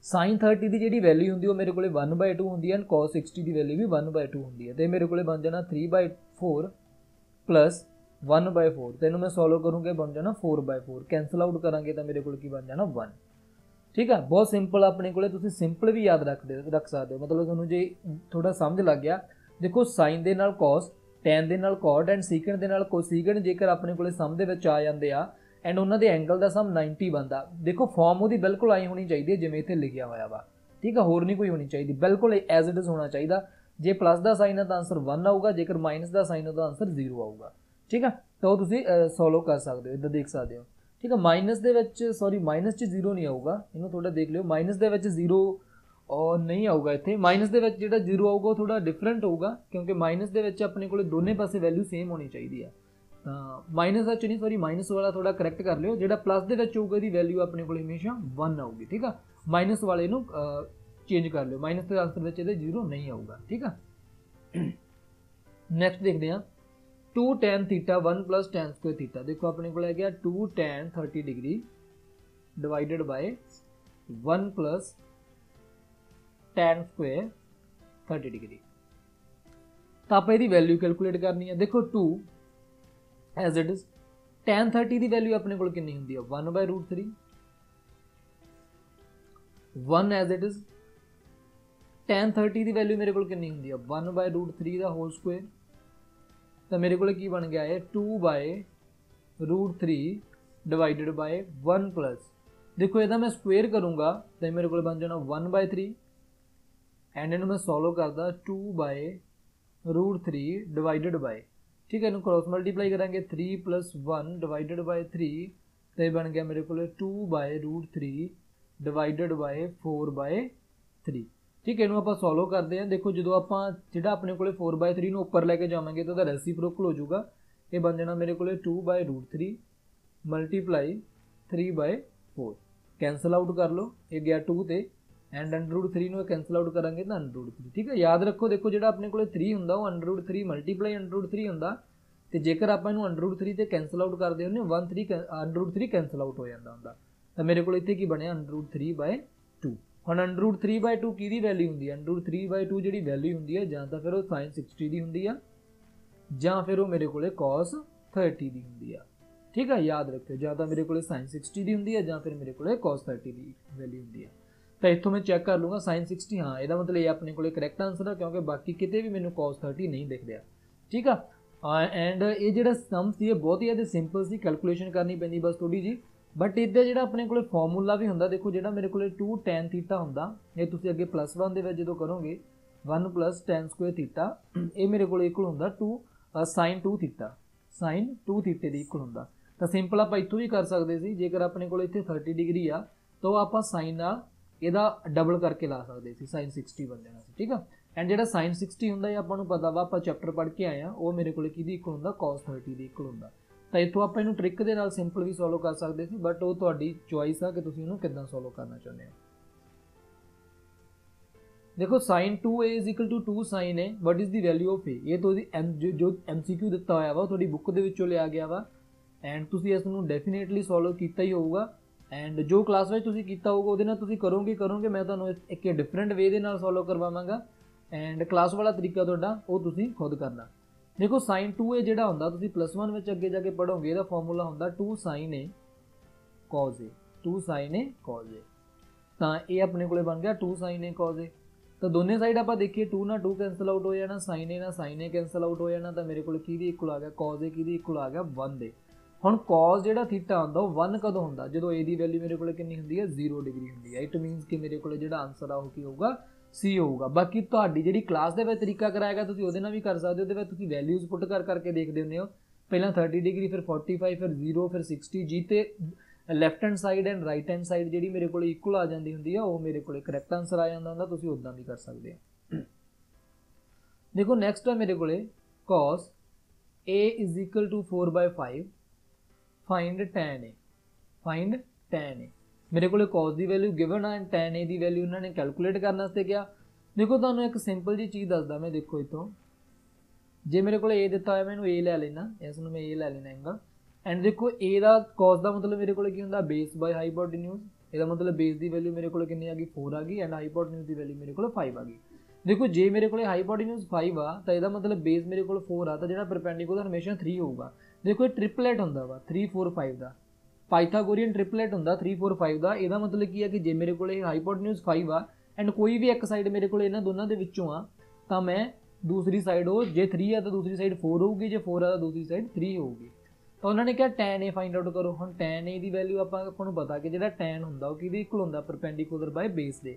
A: sin 30 ਦੀ ਜਿਹੜੀ ਵੈਲਿਊ ਹੁੰਦੀ ਉਹ ਮੇਰੇ ਕੋਲੇ 1/2 ਹੁੰਦੀ ਹੈ ਐਂਡ cos 60 ਦੀ ਵੈਲਿਊ ਵੀ 1/2 ਹੁੰਦੀ ਹੈ, ਤੇ ਮੇਰੇ ਕੋਲੇ ਬਣ ਜਾਣਾ 3/4 ਪਲੱਸ 1/4, ਤੇ ਇਹਨੂੰ ਮੈਂ ਸੋਲਵ ਕਰੂੰਗਾ ਬਣ ਜਾਣਾ 4/4, ਕੈਂਸਲ ਆਊਟ ਕਰਾਂਗੇ ਤਾਂ ਮੇਰੇ ਕੋਲ ਕੀ ਬਣ ਜਾਣਾ 1, ਠੀਕ ਆ। ਬਹੁਤ ਸਿੰਪਲ, ਆਪਣੇ ਕੋਲੇ ਤੁਸੀਂ ਸਿੰਪਲ ਵੀ ਯਾਦ ਰੱਖ ਸਕਦੇ ਹੋ, ਮਤਲਬ ਤੁਹਾਨੂੰ ਜੇ ਥੋੜਾ ਸਮਝ ਲੱਗ ਗਿਆ। ਦੇਖੋ sin ਦੇ ਨਾਲ cos, tan ਦੇ ਨਾਲ cot ਐਂਡ ਸੀਕੈਂਡ ਦੇ ਨਾਲ ਕੋਸੀਕੈਂਡ ਜੇਕਰ ਆਪਣੇ ਕੋਲੇ ਸਮ ਦੇ ਵਿੱਚ ਆ ਜਾਂਦੇ ਆ ਐਂਡ ਉਹਨਾਂ ਦੇ ਐਂਗਲ ਦਾ ਸਮ 90 ਬਣਦਾ, ਦੇਖੋ ਫਾਰਮ ਉਹਦੀ ਬਿਲਕੁਲ ਆਈ ਹੋਣੀ ਚਾਹੀਦੀ ਹੈ ਜਿਵੇਂ ਇੱਥੇ ਲਿਖਿਆ ਹੋਇਆ ਵਾ, ਠੀਕ ਆ, ਹੋਰ ਨਹੀਂ ਕੋਈ ਹੋਣੀ ਚਾਹੀਦੀ, ਬਿਲਕੁਲ ਐਜ਼ ਇਟ ਇਜ਼ ਹੋਣਾ ਚਾਹੀਦਾ। ਜੇ ਪਲੱਸ ਦਾ ਸਾਈਨ ਹੈ ਤਾਂ ਆਨਸਰ 1 ਆਊਗਾ, ਜੇਕਰ ਮਾਈਨਸ ਦਾ ਸਾਈਨ ਹੈ ਤਾਂ ਆਨਸਰ 0 ਆਊਗਾ, ਠੀਕ ਆ। ਤਾਂ ਉਹ ਤੁਸੀਂ ਸੋਲਵ ਕਰ ਸਕਦੇ ਹੋ, ਇੱਦਾਂ ਦੇਖ ਸਕਦੇ ਹੋ, ਠੀਕ ਆ। ਮਾਈਨਸ ਦੇ ਵਿੱਚ ਮਾਈਨਸ 'ਚ 0 ਨਹੀਂ ਆਊਗਾ, ਇਹਨੂੰ ਥੋੜਾ ਦੇਖ ਲਿਓ, ਮਾਈਨਸ ਦੇ ਵਿੱਚ 0 ਔਰ ਨਹੀਂ ਆਊਗਾ ਇੱਥੇ। ਮਾਈਨਸ ਦੇ ਵਿੱਚ ਜਿਹੜਾ 0 ਆਊਗਾ ਉਹ ਥੋੜਾ ਡਿਫਰੈਂਟ ਹੋਊਗਾ ਕਿਉਂਕਿ ਮਾਈਨਸ ਦੇ ਵਿੱਚ ਆਪਣੇ ਕੋਲੇ ਦੋਨੇ ਪਾਸੇ ਵੈਲਿਊ ਸੇਮ ਹੋਣੀ ਚਾਹੀਦੀ ਆ, ਤਾਂ ਮਾਈਨਸ ਦਾ 'ਚ ਨਹੀਂ, ਮਾਈਨਸ ਵਾਲਾ ਥੋੜਾ ਕਰੈਕਟ ਕਰ ਲਿਓ। ਜਿਹੜਾ ਪਲੱਸ ਦੇ ਵਿੱਚ ਹੋਊਗਾ ਇਹਦੀ ਵੈਲਿਊ ਆਪਣੇ ਕੋਲੇ ਹਮੇਸ਼ਾ 1 ਆਊਗੀ, ਠੀਕ ਆ। ਮਾਈਨਸ ਵਾਲੇ ਨੂੰ ਚੇਂਜ ਕਰ ਲਿਓ, ਮਾਈਨਸ ਦੇ ਆਨਸਰ ਵਿੱਚ ਇਹਦੇ 0 ਨਹੀਂ ਆਊਗਾ, ਠੀਕ ਆ। ਨੈਕਸਟ ਦੇਖਦੇ ਹਾਂ 2 tan θ 1 + tan square θ। ਦੇਖੋ ਆਪਣੇ ਕੋਲ ਹੈ ਗਿਆ 2 tan 30 degree divided by 1 + tan square 30 degree, ਤਾਂ ਆਪਾਂ ਇਹਦੀ ਵੈਲਿਊ ਕੈਲਕੂਲੇਟ ਕਰਨੀ ਹੈ। ਦੇਖੋ 2 ਐਜ਼ ਇਟ ਇਜ਼, tan 30 ਦੀ ਵੈਲਿਊ ਆਪਣੇ ਕੋਲ ਕਿੰਨੀ ਹੁੰਦੀ ਹੈ 1/√3, 1 ਐਜ਼ ਇਟ ਇਜ਼, tan 30 ਦੀ ਵੈਲਿਊ ਮੇਰੇ ਕੋਲ ਕਿੰਨੀ ਹੁੰਦੀ ਹੈ 1/√3 ਦਾ ਹੋਲ ਸਕੁਅਰ, ਤਾਂ ਮੇਰੇ ਕੋਲ ਕੀ ਬਣ ਗਿਆ ਹੈ 2/√3 ਡਿਵਾਈਡਡ ਬਾਈ 1 ਪਲੱਸ, ਦੇਖੋ ਇਹਦਾ ਮੈਂ ਸਕੁਅਰ ਕਰੂੰਗਾ ਤਾਂ ਮੇਰੇ ਕੋਲ ਬਣ ਜਾਣਾ 1/3 ਐਂਡ ਇਹਨੂੰ ਮੈਂ ਸੋਲਵ ਕਰਦਾ 2/√3 ਡਿਵਾਈਡਡ ਬਾਈ, ਠੀਕ ਹੈ, ਇਹਨੂੰ ਕ੍ਰੋਸ ਮਲਟੀਪਲਾਈ ਕਰਾਂਗੇ 3 + 1 ਡਿਵਾਈਡਡ ਬਾਈ 3, ਤੇ ਬਣ ਗਿਆ ਮੇਰੇ ਕੋਲ 2/√3 ਡਿਵਾਈਡਡ ਬਾਈ 4/3, ਠੀਕ ਹੈ। ਇਹਨੂੰ ਆਪਾਂ ਸੋਲਵ ਕਰਦੇ ਹਾਂ। ਦੇਖੋ ਜਦੋਂ ਆਪਾਂ ਜਿਹੜਾ ਆਪਣੇ ਕੋਲੇ 4/3 ਨੂੰ ਉੱਪਰ ਲੈ ਕੇ ਜਾਵਾਂਗੇ ਤਾਂ ਉਹਦਾ ਰੈਸੀਪ੍ਰੋਕਲ ਹੋ ਜਾਊਗਾ, ਇਹ ਬਣ ਜਾਣਾ ਮੇਰੇ ਕੋਲੇ 2/√3 ਮਲਟੀਪਲਾਈ 3/4, ਕੈਂਸਲ ਆਊਟ ਕਰ ਲਓ, ਇਹ ਗਿਆ 2 ਤੇ ਐਂਡ √3 ਨੂੰ ਕੈਂਸਲ ਆਊਟ ਕਰਾਂਗੇ ਤਾਂ √3, ਠੀਕ ਹੈ। ਯਾਦ ਰੱਖੋ, ਦੇਖੋ ਜਿਹੜਾ ਆਪਣੇ ਕੋਲੇ 3 ਹੁੰਦਾ ਉਹ √3 ਮਲਟੀਪਲਾਈ √3 ਹੁੰਦਾ, ਤੇ ਜੇਕਰ ਆਪਾਂ ਇਹਨੂੰ √3 ਤੇ ਕੈਂਸਲ ਆਊਟ ਕਰਦੇ ਹੁੰਦੇ 1/3 ਕੈਂਸਲ ਆਊਟ ਹੋ ਜਾਂਦਾ ਹੁੰਦਾ, ਤਾਂ ਮੇਰੇ ਕੋਲ ਇੱਥੇ ਕੀ ਬਣਿਆ √3/2। ਹੁਣ √3/2 ਕਿਹਦੀ ਵੈਲਿਊ ਹੁੰਦੀ ਹੈ, √3/2 ਜਿਹੜੀ ਵੈਲਿਊ ਹੁੰਦੀ ਹੈ ਜਾਂ ਤਾਂ ਫਿਰ ਉਹ sin 60 ਦੀ ਹੁੰਦੀ ਆ ਜਾਂ ਫਿਰ ਉਹ ਮੇਰੇ ਕੋਲੇ cos 30 ਦੀ ਹੁੰਦੀ ਆ, ਠੀਕ ਆ। ਯਾਦ ਰੱਖਿਓ, ਜਾਂ ਤਾਂ ਮੇਰੇ ਕੋਲੇ sin 60 ਦੀ ਹੁੰਦੀ ਹੈ ਜਾਂ ਫਿਰ ਮੇਰੇ ਕੋਲੇ cos 30 ਦੀ ਵੈਲਿਊ ਹੁੰਦੀ ਆ। ਤਾਂ ਇੱਥੋਂ ਮੈਂ ਚੈੱਕ ਕਰ ਲੂੰਗਾ sin 60, ਹਾਂ ਇਹਦਾ ਮਤਲਬ ਇਹ ਆਪਣੇ ਕੋਲੇ ਕਰੈਕਟ ਆਨਸਰ ਆ ਕਿਉਂਕਿ ਬਾਕੀ ਕਿਤੇ ਵੀ ਮੈਨੂੰ cos 30 ਨਹੀਂ ਦਿਖ ਰਿਹਾ, ਠੀਕ ਆ। ਐਂਡ ਇਹ ਜਿਹੜਾ ਸਮ ਸੀ ਇਹ ਬਹੁਤ ਹੀ ਜ਼ਿਆਦਾ ਸਿੰਪਲ ਸੀ, ਕੈਲਕੂਲੇਸ਼ਨ ਕਰਨੀ ਪੈਂਦੀ ਬਸ ਥੋੜੀ ਜੀ, ਬਟ ਇਹਦਾ ਜਿਹੜਾ ਆਪਣੇ ਕੋਲੇ ਫਾਰਮੂਲਾ ਵੀ ਹੁੰਦਾ, ਦੇਖੋ ਜਿਹੜਾ ਮੇਰੇ ਕੋਲੇ 2 tan θ ਹੁੰਦਾ, ਇਹ ਤੁਸੀਂ ਅੱਗੇ +1 ਦੇ ਵਿੱਚ ਜਦੋਂ ਕਰੋਗੇ 1 + tan square θ, ਇਹ ਮੇਰੇ ਕੋਲੇ ਇਕੁਅਲ ਹੁੰਦਾ 2 sin 2 θ, sin 2 θ ਦੇ ਇਕੁਅਲ ਹੁੰਦਾ। ਤਾਂ ਸਿੰਪਲ ਆਪਾਂ ਇੱਥੋਂ ਵੀ ਕਰ ਸਕਦੇ ਸੀ, ਜੇਕਰ ਆਪਣੇ ਕੋਲ ਇੱਥੇ 30 ਡਿਗਰੀ ਆ ਤਾਂ ਆਪਾਂ sin ਨਾਲ ਇਹਦਾ ਡਬਲ ਕਰਕੇ ਲਾ ਸਕਦੇ ਸੀ, sin 60 ਬਣ ਜਾਣਾ ਸੀ, ਠੀਕ ਆ। ਐਂਡ ਜਿਹੜਾ sin 60 ਹੁੰਦਾ ਇਹ ਆਪਾਂ ਨੂੰ ਪਤਾ ਵਾ, ਆਪਾਂ ਚੈਪਟਰ ਪੜ੍ਹ ਕੇ ਆਏ ਆ, ਉਹ ਮੇਰੇ ਕੋਲੇ ਕਿਹਦੀ ਇਕੁਅਲ ਹੁੰਦਾ cos 30 ਦੀ ਇਕੁਅਲ ਹੁੰਦਾ। ਤਾਂ ਇੱਥੋਂ ਆਪਾਂ ਇਹਨੂੰ ਟ੍ਰਿਕ ਦੇ ਨਾਲ ਸਿੰਪਲ ਵੀ ਸੋਲਵ ਕਰ ਸਕਦੇ ਸੀ, ਬਟ ਉਹ ਤੁਹਾਡੀ ਚੋਇਸ ਆ ਕਿ ਤੁਸੀਂ ਇਹਨੂੰ ਕਿੱਦਾਂ ਸੋਲਵ ਕਰਨਾ ਚਾਹੁੰਦੇ ਹੋ। देखो sin 2a = 2 sin a, what is the value of a? ये तो जो MCQ ਦਿੱਤਾ ਹੋਇਆ ਵਾ ਤੁਹਾਡੀ ਬੁੱਕ ਦੇ ਵਿੱਚੋਂ ਲਿਆ ਗਿਆ ਵਾ ਐਂਡ ਤੁਸੀਂ ਇਸ ਨੂੰ ਡੈਫੀਨੇਟਲੀ ਸੋਲਵ ਕੀਤਾ ਹੀ ਹੋਊਗਾ ਐਂਡ ਜੋ ਕਲਾਸ ਵਿੱਚ ਤੁਸੀਂ ਕੀਤਾ ਹੋਊਗਾ ਉਹਦੇ ਨਾਲ ਤੁਸੀਂ ਕਰੋਗੇ ਮੈਂ ਤੁਹਾਨੂੰ ਇੱਕ ਡਿਫਰੈਂਟ ਵੇ ਦੇ ਨਾਲ ਸੋਲਵ ਕਰਵਾਵਾਂਗਾ ਐਂਡ ਕਲਾਸ ਵਾਲਾ ਤਰੀਕਾ ਤੁਹਾਡਾ ਉਹ ਤੁਸੀਂ ਖੁਦ ਕਰਨਾ। देखो sin 2a ਜਿਹੜਾ ਹੁੰਦਾ ਤੁਸੀਂ +1 ਵਿੱਚ ਅੱਗੇ ਜਾ ਕੇ ਪੜੋਗੇ ਇਹਦਾ ਫਾਰਮੂਲਾ ਹੁੰਦਾ 2 sin a cos a, 2 sin a cos a, ਤਾਂ ਇਹ ਆਪਣੇ ਕੋਲੇ ਬਣ ਗਿਆ 2 sin a cos a। तो दोनों साइड आप देखिए 2 ਨਾਲ 2 कैंसल आउट हो जाना, साइन ए ਨਾਲ साइन ए कैंसल आउट हो जाना, तो मेरे को किहदे इक्वल आ गया cos ए किहदे इक्वल आ गया 1 ਦੇ। ਹੁਣ cos ਜਿਹੜਾ थीटा ਹੁੰਦਾ ਉਹ 1 ਕਦੋਂ ਹੁੰਦਾ, ਜਦੋਂ a ਦੀ ਵੈਲਿਊ ਮੇਰੇ ਕੋਲ ਕਿੰਨੀ ਹੁੰਦੀ ਹੈ 0 ਡਿਗਰੀ ਹੁੰਦੀ ਹੈ। ਇਟ ਮੀਨਸ ਕਿ ਮੇਰੇ ਕੋਲ ਜਿਹੜਾ ਆਨਸਰ ਆ ਉਹ ਕੀ ਹੋਊਗਾ C ਹੋਊਗਾ। ਬਾਕੀ ਤੁਹਾਡੀ ਜਿਹੜੀ ਕਲਾਸ ਦੇ ਵਿੱਚ ਤਰੀਕਾ ਕਰਾਏਗਾ ਤੁਸੀਂ ਉਹਦੇ ਨਾਲ ਵੀ ਕਰ ਸਕਦੇ ਹੋ, ਉਹਦੇ ਵਿੱਚ ਤੁਸੀਂ ਵੈਲਿਊਜ਼ ਪੁੱਟ ਕਰਕੇ ਦੇਖਦੇ ਹੁੰਦੇ ਹੋ, ਪਹਿਲਾਂ 30 ਡਿਗਰੀ ਫਿਰ 45 ਫਿਰ 0 ਫਿਰ 60 ਜੀ ਤੇ left hand side and right hand side जी मेरे को इक्वल आ जाती होंगी है, वो मेरे को करैक्ट आंसर आ जाता होंगे, तुम उदा भी कर सकते हो। देखो नैक्सट है मेरे को cos a is equal to 4/5 find tan a, find tan a। मेरे को cos की वैल्यू गिवन है, tan a की वैल्यू उन्होंने कैलकुलेट करने क्या। देखो तुहानू एक सिंपल जी चीज़ दसदा मैं, देखो इतों जे मेरे को a दिता है मैं a लै लेना, इसनूं मैं a लै लेना एंगल एंड देखो ए का cos का मतलब मेरे को की होंदा बेस बाय हाइपोटेन्यूज, ਇਹਦਾ मतलब बेस की वैल्यू मेरे को कितनी आ गई 4 आ गई एंड हाइपोटेन्यूज की वैल्यू मेरे को 5 आ गई। देखो जे मेरे को हाइपोटेन्यूज 5 आ तो ਇਹਦਾ मतलब बेस मेरे को 4 आ तो जो परपेंडिकुलर हमेशा 3 होगा। देखो ये ट्रिपलेट होंदा वा 3 4 5 का, पाइथागोरियन ट्रिपलेट होंदा 3 4 5 का। ਇਹਦਾ मतलब की है कि जे मेरे को हाइपोटेन्यूज 5 आ एंड कोई भी एक साइड मेरे को इन्हां दोनों के विचों आ तो मैं दूसरी साइड हो जे 3 आ तो दूसरी साइड 4 होगी, जे 4 आ तो दूसरी साइड 3 होगी। तो उन्होंने क्या tan a फाइंड आउट करो। हम tan a की वैल्यू आपको पता कि जो tan होंदा वो किहदे इक्वल होंदा perpendicular by base they.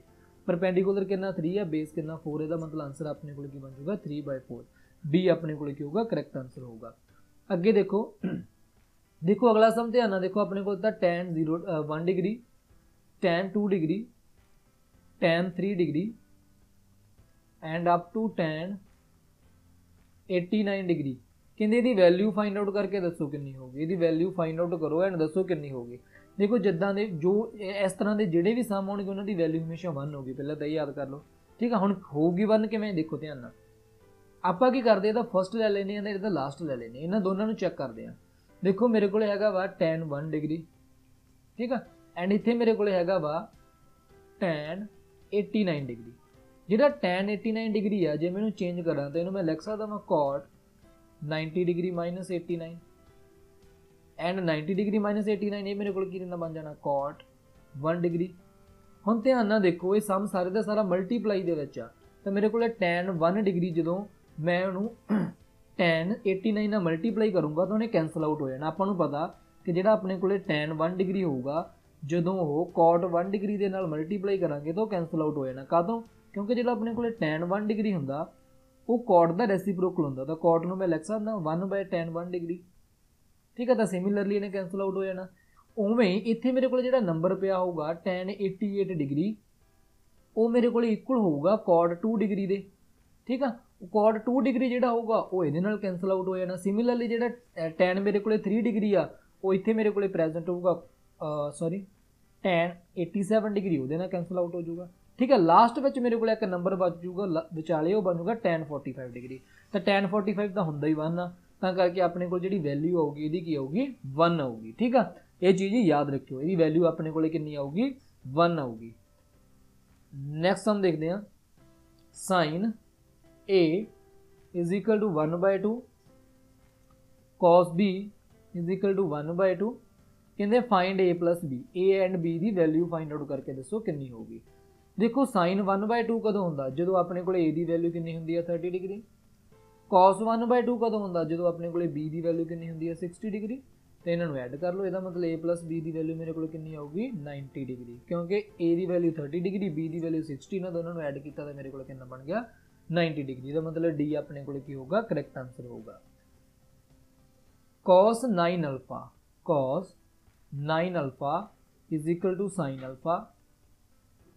A: Perpendicular कितना 3 है, बेस कितना 4 है, मतलब आंसर अपने को बन जाऊगा 3/4। बी अपने को होगा करैक्ट आंसर होगा। अगे देखो देखो अगला सम ध्यान ना देखो, अपने को tan 1 degree, tan 2 degree, tan 3 degree and up to tan 89 degree. कहते यदि वैल्यू फाइंड आउट करके दसो कितनी होगी, यदि वैल्यू फाइंड आउट करो एंड दसो कितनी होगी। देखो जिदा के जो इस तरह के जोड़े भी सम होंगे उन्होंने वैल्यू हमेशा 1 होगी, पहले तो ये याद कर लो ठीक है। हुण होगी 1 किवें, देखो ध्यान नाल आपां की करदे इहदा फर्स्ट लै लैने आ इहदा लास्ट लै लैने, इन्हां दोनों नूं चैक करदे आ। देखो मेरे को हैगा वा tan 1 डिग्री ठीक है एंड इत्थे मेरे को हैगा वा tan 89 डिग्री। जिहड़ा tan 89 डिग्री है जे मैं इहनूं चेंज करा तो इहनूं मैं लिख सकदा वां cot 90 degree minus 89 and 90 degree minus 89 ये मेरे को बन जाना cot 1 डिग्री। हुण ध्यान नाल देखो ये सम सारे का सारा मल्टीप्लाई दे विच आ, तो मेरे को tan 1 डिग्री जो मैं उन्होंने tan 89 नाल मल्टीप्लाई करूँगा तो उन्हें कैंसल आउट हो जाना। आपां नूं पता कि जिहड़ा अपने को tan 1 डिग्री होगा जो वो cot 1 डिग्री के नाल मल्टीप्लाई करांगे तो कैंसल आउट हो जाना। कादों क्योंकि जो अपने को tan 1 डिग्री हुंदा वो cot का रेसिप्रोकल होंदा, तो cot नूं मैं लिख सकदा 1/tan 1 डिग्री ठीक है। तो सिमिलरली इन्हें कैंसल आउट हो जाना। उवें इत्थे मेरे को जिहड़ा नंबर पिया होगा tan 88 डिग्री वो मेरे को इक्वल होगा cot 2 डिग्री दे ठीक है। cot 2 डिग्री जिहड़ा होगा वो इहदे नाल कैंसल आउट हो जाना। सिमिलरली जिहड़ा tan मेरे को 3 डिग्री आ वो इत्थे मेरे को प्रेजेंट होगा सॉरी tan 87 डिग्री वो नाल कैंसल आउट हो जाऊगा ठीक है। लास्ट में मेरे को एक नंबर बच जूगा विचाले वो बनूगा tan 45 डिग्री, तो tan 45 तो होंदा ही 1 आ, तो करके अपने को जी वैल्यू आऊगी ये की आऊगी 1 आऊगी ठीक है। ये चीज़ याद रखियो, ये वैल्यू अपने को कितनी आऊगी 1 आऊगी। नैक्सट हम देखते हैं sin a is equal to 1/2 cos b is equal to 1/2। कहते find a plus b, a and b की वैल्यू फाइंड आउट करके दसो कितनी होगी। देखो sin 1/2 कदों होंदा जो अपने को a की वैल्यू कितनी होंदी है 30 डिग्री, cos 1/2 कदों होंदा जो अपने को b की वैल्यू कितनी होंदी है 60 डिग्री। तो इन्होंने ऐड कर लो, इसका मतलब a प्लस b की वैल्यू मेरे को कितनी आऊगी 90 डिग्री, क्योंकि a की वैल्यू 30 डिग्री b की वैल्यू 60 ना दोनों ऐड किया तो मेरे को कितना बन गया 90 डिग्री। इसका मतलब डी अपने को होगा करैक्ट आंसर होगा। cos 9 alpha, cos 9 alpha is equal to sin alpha.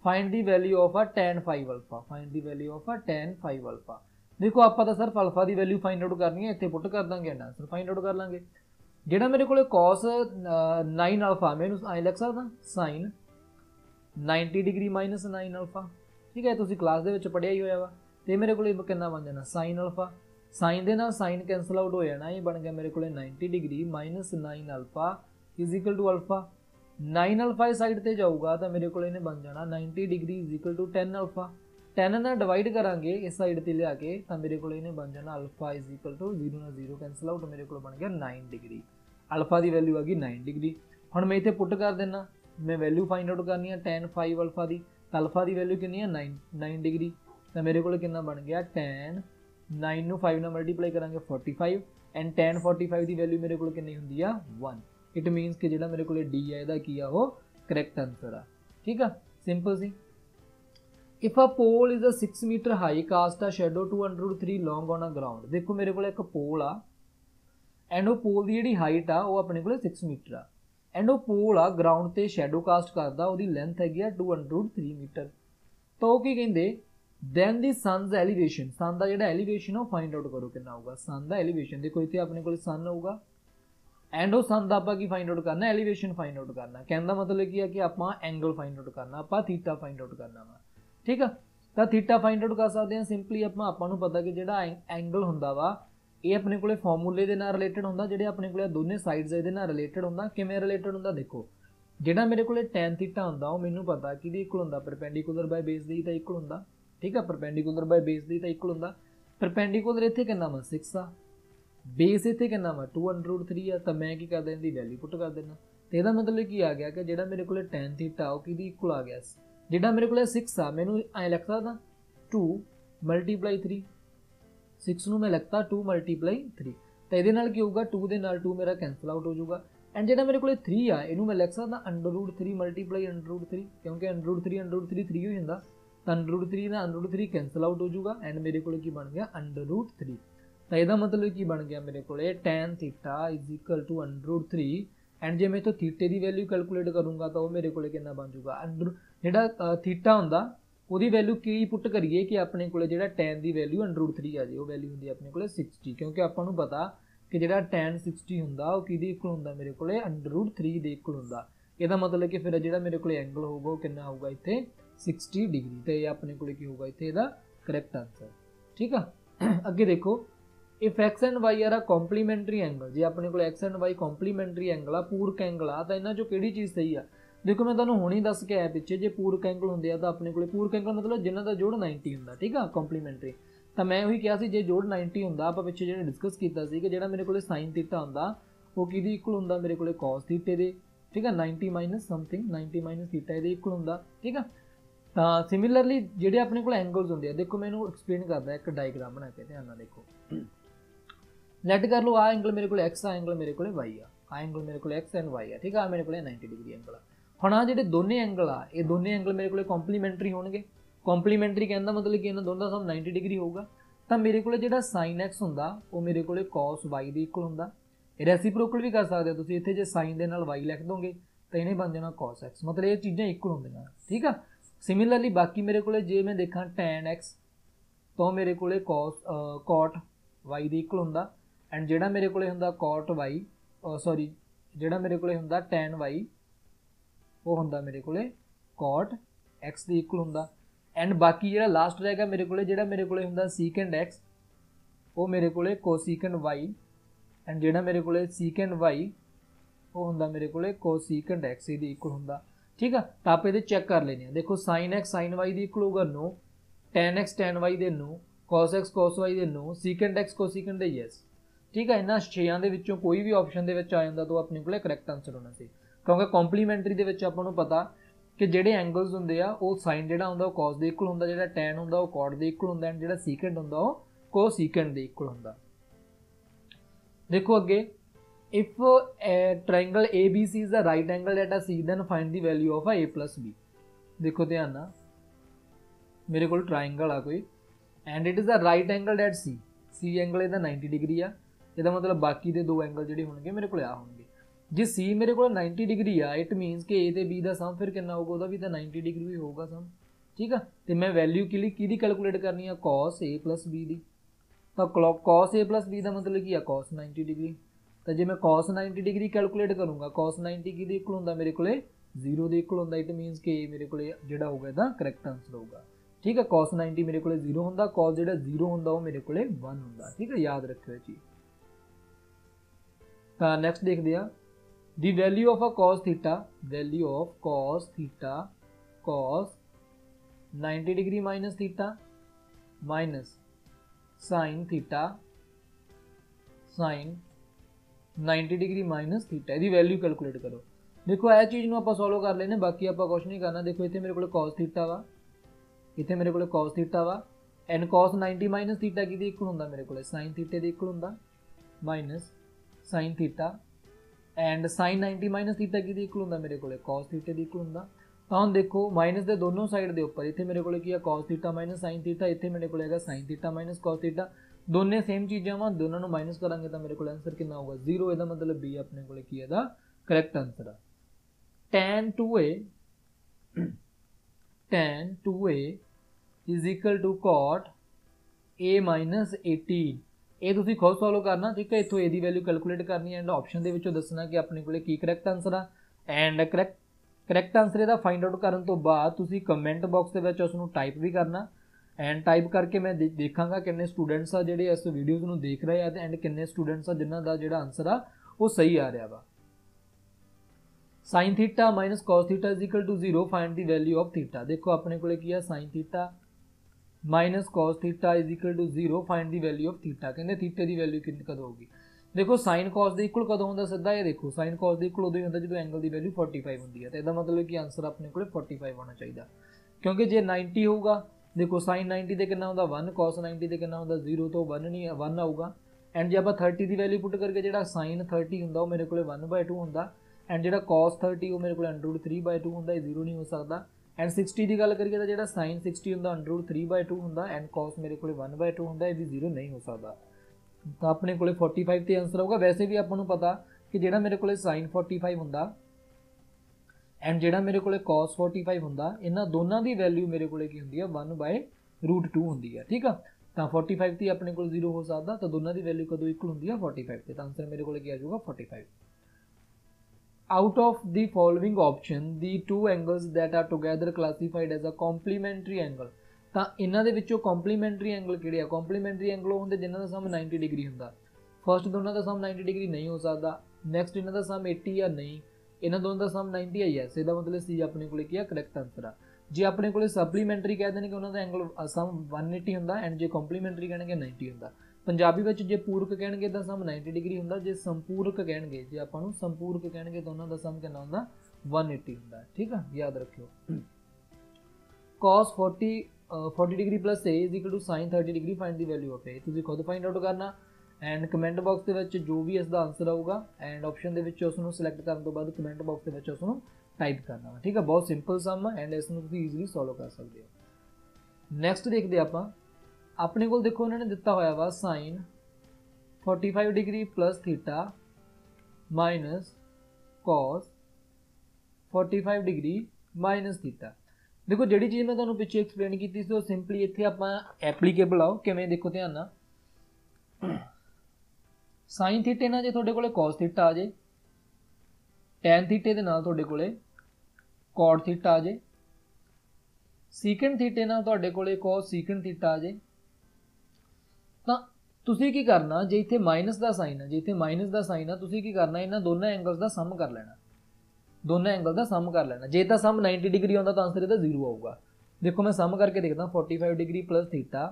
A: Find the value of tan 5 alpha, find the value of tan 5 alpha. देखो आप तो सिर्फ अल्फा की वैल्यू फाइंड आउट करनी है, इतने पुट कर देंगे एंड आंसर फाइंड आउट कर लेंगे। जिहड़ा मेरे को cos 9 अल्फा मैं आई लिख सकदा sin 90 डिग्री माइनस 9 अल्फा ठीक है। तुसीं क्लास दे विच पढ़िया ही होया वा, तो मेरे को कितना बन जाना sin अल्फा, साइन दे नाल साइन कैंसल आउट हो जाना, ये बन गया मेरे को 90 degree minus 9 alpha is equal to alpha. 9 alpha इस साइड पर जाऊगा तो मेरे को बन जाना 90 degree is equal to 10 alpha. 10 ना डिवाइड करांगे इस साइड पर लिया के तो मेरे को बन जाना अल्फा इज इक्वल टू 0 ना 0 कैंसल आउट, मेरे को बन गया 9 डिग्री। अल्फा की वैल्यू आ गई 9 डिग्री। हुण मैं इत्थे पुट कर देना, मैं वैल्यू फाइंड आउट करनी है tan 5 अल्फा की, तो अल्फा की वैल्यू कितनी है 9 डिग्री तो मेरे को कितना बन गया tan 9 ਨੂੰ 5 ਨਾਲ ਮਲਟੀਪਲਾਈ ਕਰਾਂਗੇ 45 ਐਂਡ tan 45 ਦੀ ਵੈਲਿਊ ਮੇਰੇ ਕੋਲ ਕਿੰਨੀ ਹੁੰਦੀ ਆ 1। ਇਟ ਮੀਨਸ ਕਿ ਜਿਹੜਾ ਮੇਰੇ ਕੋਲ ਡੀ ਆ ਇਹਦਾ ਕੀ ਆ ਉਹ ਕਰੈਕਟ ਆਨਸਰ ਆ। ਠੀਕ ਆ, ਸਿੰਪਲ ਸੀ। If a pole is a 6 metre high cast a shadow 203 long on a ground. ਦੇਖੋ ਮੇਰੇ ਕੋਲ ਇੱਕ ਪੋਲ ਆ ਐਂਡ ਉਹ ਪੋਲ ਦੀ ਜਿਹੜੀ ਹਾਈਟ ਆ ਉਹ ਆਪਣੇ ਕੋਲ 6 ਮੀਟਰ ਆ ਐਂਡ ਉਹ ਪੋਲ ਆ ਗਰਾਊਂਡ ਤੇ ਸ਼ੈਡੋ ਕਾਸਟ ਕਰਦਾ, ਉਹਦੀ ਲੈਂਥ ਹੈਗੀ ਆ 203 ਮੀਟਰ। ਤਾਂ ਉਹ ਕੀ ਕਹਿੰਦੇ then the sun's elevation, sun ਦਾ ਜਿਹੜਾ elevation ਉਹ find out ਕਰੋ ਕਿੰਨਾ ਹੋਊਗਾ। sun ਦਾ elevation ਦੇਖੋ ਇੱਥੇ ਆਪਣੇ ਕੋਲ sun ਹੋਊਗਾ ਐਂਡ ਉਹ sun ਦਾ ਆਪਾਂ ਕੀ find out ਕਰਨਾ, elevation find out ਕਰਨਾ। ਕਹਿਣ ਦਾ ਮਤਲਬ ਕੀ ਹੈ ਕਿ ਆਪਾਂ angle find out ਕਰਨਾ, ਆਪਾਂ ਥੀਟਾ find out ਕਰਨਾ ਵਾ। ਠੀਕ ਆ, ਤਾਂ ਥੀਟਾ find out ਕਰ ਸਕਦੇ ਹਾਂ ਸਿੰਪਲੀ ਆਪਾਂ ਨੂੰ ਪਤਾ ਕਿ ਜਿਹੜਾ ਐਂਗਲ ਹੁੰਦਾ ਵਾ ਇਹ ਆਪਣੇ ਕੋਲੇ ਫਾਰਮੂਲੇ ਦੇ ਨਾਲ ਰਿਲੇਟਡ ਹੁੰਦਾ, ਜਿਹੜੇ ਆਪਣੇ ਕੋਲੇ ਦੋਨੇ ਸਾਈਡਸ ਇਹਦੇ ਨਾਲ ਰਿਲੇਟਡ ਹੁੰਦਾ। ਕਿਵੇਂ ਰਿਲੇਟਡ ਹੁੰਦਾ, ਦੇਖੋ ਜਿਹੜਾ ਮੇਰੇ ਕੋਲੇ tan ਥੀਟਾ ਹੁੰਦਾ ਉਹ ਮੈਨੂੰ ਪਤਾ ਕਿਹਦੇ ਇਕੁਅਲ ਹੁੰਦਾ, ਪਰਪੈਂਡੀਕੂਲਰ ਬਾਈ ਬੇਸ ਦੀ ਤਾਂ ਇਕੁਅਲ ਹੁੰਦਾ। ठीक है, परपेंडिकुलर बाय बेस दी तो इक्वल होंदा। परपेंडिकुलर इत्थे कितना वा 6 आ, बेस इत्थे कितना वा 2√3 आ। तो मैं की करदा इहदी वैल्यू पुट कर देना। तो इहदा मतलब की आ गया कि जिहड़ा मेरे कोले tan थीटा वो किहदी इक्वल आ गया, जिहड़ा मेरे कोले 6 आ मैनू ऐ लिख सकदा 2 × 3। 6 नूं मैं लिखता 2 × 3। तो इहदे नाल की होऊगा 2 दे नाल 2 मेरा कैंसल आउट हो जाऊगा एंड जिहड़ा मेरे कोले 3 आ इहनूं मैं लिख सकदा √3 × √3 क्योंकि √3 3 हो जांदा। तो √3 ना √3 कैंसल आउट हो जाऊगा एंड मेरे को बन गया √3। तो यदा मतलब की बन गया मेरे को tan theta is equal to √3 and जे मैं तो थीटे की वैल्यू कैलकुलेट करूँगा तो मेरे को कितना बन जाऊगा जो थीटा होंदा वो वैल्यू की पुट करिए कि अपने को tan की वैल्यू √3 आ जाए। वो वैल्यू होंगी अपने को 60 क्योंकि आपको पता कि जो tan 60 होंदा वो किहदे इक्वल होंदा मेरे को √3 दे इक्वल होंदा। ਇਹਦਾ मतलब कि फिर जो मेरे को एंगल होगा वो कितना होगा इतने 60 डिग्री। तो ये अपने को होगा इतने ਇਹਦਾ करैक्ट आंसर। ठीक है, अगे देखो if X and Y are a complementary angle, जो अपने को X and Y complementary angle आ पूरक एंगल आ, तो इन्हों चों किहड़ी चीज़ सही आ। देखो मैं तुहानूं हुणे दस के आया पिछे जे पूरक एंगल होंदे आ तो अपने को पूरक एंगल मतलब जिन्हां दा जोड़ 90 हुंदा। ठीक है, कॉम्प्लीमेंटरी तो मैं वही कहा सी जे जोड़ 90 हुंदा आपां पिछे जिहड़ा डिस्कस कीता सी कि जिहड़ा मेरे को साइन थीटा हुंदा वो किहदे इक्वल हुंदा मेरे को कॉस थीटे दे। ठीक है, 90 माइनस समथिंग 90 माइनस थीटा इहदे इक्वल हुंदा। ठीक है, तो सिमिलरली जिहड़े अपने को एंगल्स होंदे आ देखो मैं इहनूं एक्सप्लेन करदा एक डायग्राम बना के ध्यान नाल देखो। लैट कर लो आ एंगल मेरे को एक्स आ, एंगल मेरे को वाई आ एंगल मेरे को एक्स एंड वाई आ। ठीक है, मेरे को 90 डिग्री एंगल आ। हुण आ जिहड़े दोने एंगल आ ये दोने एंगल मेरे को कॉम्प्लीमेंटरी होणगे। कॉम्प्लीमेंटरी कहण दा मतलब कि इन्हां दोनों दा सम 90 डिग्री होगा। तो मेरे को जिहड़ा साइन एक्स हुंदा वो मेरे को कॉस वाई दे इक्वल हुंदा। रेसिप्रोकल भी कर सकते हो तुसीं, इत्थे जे साइन दे नाल वाई लिख दोगे तो इन्हें बन जाना कॉस एक्स, मतलब ये चीज़ां इक्वल होंदियां। ठीक है, सिमिलरली बाकी मेरे को जे मैं देखा tan एक्स तो मेरे को कॉस कॉट वाई दे इक्वल हुंदा एंड जिहड़ा मेरे को हुंदा कॉट वाई सॉरी जिहड़ा मेरे को हुंदा tan वाई वो हुंदा मेरे को कॉट एक्स दे इक्वल हुंदा एंड बाकी जिहड़ा लास्ट रहेगा मेरे को जिहड़ा मेरे को हुंदा सीकेंड एक्स वो मेरे को कोसीकेंड वाई एंड जिहड़ा मेरे को सीकेंड वाई वो हुंदा मेरे को कोसीकेंड एक्स दे इक्वल हुंदा। ठीक है, तो आप ये चेक कर लेने। देखो साइन एक्स साइन वाई दे इक्वल होगा no, tan X tan Y दे no, cos X cos Y दे नो, सीकेंड एक्स कोसीकेंड दे यस। ठीक है, इन्हां छेयां दे विचों कोई भी ऑप्शन दे विच आ जांदा तो अपने को करैक्ट आंसर होना सी क्योंकि कॉम्प्लीमेंटरी दे विच आपां नूं पता कि जिहड़े एंगल्स हुंदे आ वो साइन जिहड़ा हुंदा वो कॉस दे इक्वल हुंदा, जिहड़ा tan हुंदा वो कॉट दे इक्वल हुंदा एंड जिहड़ा सीकेंड हुंदा वो कोसीकेंड दे इक्वल हुंदा। देखो अगे if a triangle ABC is the right angle at a C then find the value of a A plus B। देखो ध्यान ना मेरे को ट्राइंगल आ कोई and it is the right angle at C, C angle इहदा 90 degree आ। इहदा मतलब बाकी दे दो एंगल जिहड़े होणगे मेरे को आ होणगे। जे C मेरे को 90 डिग्री आ इट मीनस कि A ते B दा सम फिर कितना होगा, ਉਹਦਾ भी तो 90 डिग्री ही होगा सम। ठीक है, तो मैं वैल्यू किहदी कैलकुलेट करनी है cos A plus B दी। तो cos A plus B दा मतलब की है cos 90 डिग्री। तो जे मैं cos 90 डिग्री कैलकुलेट करूँगा cos 90 की इक्वल होंदा मेरे को 0 दे इक्वल होंदा। इट मीनस कि मेरे को जिहड़ा होगा इहदा करैक्ट आंसर होगा। ठीक है, cos 90 मेरे को 0 होंदा, cos जिहड़ा 0 होंदा वो मेरे को 1 होंदा। ठीक है, याद रखियो ये चीज़। तो नैक्सट देखते हैं the value of a cos theta, value of cos theta cos 90 degree minus theta minus sine theta sine 90 degree minus theta इसकी वैल्यू कैलकुलेट करो। देखो यह चीज़ आप सॉल्व कर लेने, बाकी आप कुछ नहीं करना। देखो इतने मेरे को cos थीटा वा, इतने मेरे को cos थीटा वा एंड cos 90 माइनस थीटा की इक्वल होंदा मेरे को sin थीटे दे इक्वल होंदा minus sin theta and sin 90 minus theta की इक्वल होंदा मेरे को cos थीटे दे इक्वल होंदा। तो हम देखो माइनस के दोनों साइड के उपर इतने मेरे को cos theta minus sin theta, इतने मेरे को sin theta minus cos theta, दोनों सेम चीज़ां वा, दोनों को माइनस करांगे तो मेरे को आंसर कितना होगा 0। इसका मतलब बी अपने को करैक्ट आंसर है। tan 2a is equal to cot a minus 18। ये तुसीं खुद सॉल्व करना, ठीक है। इत्थों ए दी वैल्यू कैलकुलेट करनी एंड ऑप्शन दे विचों दसना कि अपने को की करैक्ट आंसर आ। एंड करैक्ट आंसर इहदा फाइंड आउट करन तो बाद तुसीं कमेंट बॉक्स दे विच उसनूं टाइप भी करना एंड टाइप करके मैं देखांगा किन्ने स्टूडेंट्स आ जिहड़े इस वीडियोज़ नूं देख रहे आ एंड किन्ने स्टूडेंट्स आ जिन्हां दा जिहड़ा आंसर आ वो सही आ रहा वा। sin theta minus cos theta is equal to 0, find the value of theta. देखो अपने को की है sin theta minus cos theta is equal to 0, find the value of theta. कहते थीटे की वैल्यू कितनी कद होगी। देखो sin cos के इक्वल कदों होंदा सीधा, ये देखो sin cos के इक्वल उदों ही होंदा जो एंगल की वैल्यू 45 होंदी है। तो इसका मतलब कि आंसर अपने को 45 होना चाहिए, क्योंकि जे 90 होगा देखो sin 90 के कितना होंदा 1, cos 90 के कितना होंदा 0, तो 1 नहीं 1 आऊगा। एंड जे आप 30 की वैल्यू पुट करके जो sin 30 होंदा वो मेरे को 1/2 होंदा एंड जो cos 30 वो मेरे को √3/2 होंदा, 0 नहीं हो सकता। एंड 60 की गल करिए तो जो sin 60 होंदा √3/2 होंदा एंड cos मेरे को 1/2 होंदा, ये भी 0 नहीं हो सकता। तो अपने को 45 ते आंसर होगा। वैसे भी आपको पता कि जो मेरे को sin 45 होंदा एंड जो मेरे को cos 45 होंदा, इन्हां दोनों की वैल्यू मेरे को की होंदी है 1/√2 होंदी है, ठीक है। तो 45 ते अपने को 0 हो सकता, तो दोनों की वैल्यू कदों इक्वल होंदी है 45 ते। तो आंसर मेरे को आ जाऊगा 45। Out of the following option, the two angles that are together classified as a complementary angle। ਤਾਂ ਇਹਨਾਂ ਦੇ ਵਿੱਚੋਂ ਕੰਪਲੀਮੈਂਟਰੀ ਐਂਗਲ ਕਿਹੜੇ ਆ। ਕੰਪਲੀਮੈਂਟਰੀ ਐਂਗਲ ਉਹ ਹੁੰਦੇ ਜਿਨ੍ਹਾਂ ਦਾ ਸਮ 90 ਡਿਗਰੀ ਹੁੰਦਾ। ਫਸਟ ਦੋਨਾਂ ਦਾ ਸਮ 90 ਡਿਗਰੀ ਨਹੀਂ ਹੋ ਸਕਦਾ, ਨੈਕਸਟ ਇਹਨਾਂ ਦਾ ਸਮ 80 ਆ ਨਹੀਂ, ਇਹਨਾਂ ਦੋਨਾਂ ਦਾ ਸਮ 90 ਆ ਯੈਸ। ਇਹਦਾ ਮਤਲਬ ਸੀ ਆਪਣੇ ਕੋਲੇ ਕੀ ਆ ਕਰੈਕਟ ਆਂਸਰ ਆ। ਜੇ ਆਪਣੇ ਕੋਲੇ ਸਪਲੀਮੈਂਟਰੀ ਕਹਿ ਦੇਣਗੇ ਉਹਨਾਂ ਦਾ ਐਂਗਲ ਸਮ 180 ਹੁੰਦਾ ਐਂਡ ਜੇ ਕੰਪਲੀਮੈਂਟਰੀ ਕਹਿਣਗੇ 90 ਹੁੰਦਾ। ਪੰਜਾਬੀ ਵਿੱਚ ਜੇ ਪੂਰਕ ਕਹਿਣਗੇ ਤਾਂ ਸਮ 90 ਡਿਗਰੀ ਹੁੰਦਾ, ਜੇ ਸੰਪੂਰਕ ਕਹਿਣਗੇ ਜੇ ਆਪਾਂ ਨੂੰ ਸੰਪੂਰਕ ਕਹਿਣਗੇ ਤਾਂ ਉਹਨਾਂ ਦਾ ਸਮ ਕਿੰਨਾ ਹੁੰਦਾ 180 ਹੁੰਦਾ, ਠੀਕ ਆ ਯਾਦ ਰੱਖਿਓ। cos 40 degree plus A is equal to sin 30 degree, find the value of A. तुसीं खुद फाइंड आउट करना एंड कमेंट बॉक्स के विच जो भी इसका आंसर आऊगा एंड ऑप्शन के उसनूं सिलेक्ट करने तो बाद कमेंट बॉक्स के उसनूं टाइप करना, ठीक है। बहुत सिंपल सम है एंड इसनूं तुसीं ईजीली सॉल्व कर सकते हो। नैक्सट देखते आपां, अपने को देखो उन्होंने दिता होया वा sin 45 degree plus theta minus cos 45 degree minus theta. देखो जी चीज़ मैं तुहानूं पिछे एक्सप्लेन की थी वो सिंपली इत्थे आपां एप्लीकेबल आओ किवें, देखो ध्यान नाल साइन थीटे नाल जे तुहाडे कोले cos थीटा आ जाए, टैन थीटे दे नाल तुहाडे कोले cot थीटा आ जाए, सीकन थीटे नाल तुहाडे कोले cos सीकन थीटा आ जाए, तो तुसीं की करना जे इत्थे माइनस का साइन है, जे इत्थे माइनस का साइन है तुसीं की करना इन्हां दोनों एंगल्स का सम कर लेना, दोनों एंगल का सम कर लेना। जे तो सम 90 डिग्री आता तो आंसर इसका 0 आऊगा। देखो मैं सम करके देखता 45 degree plus theta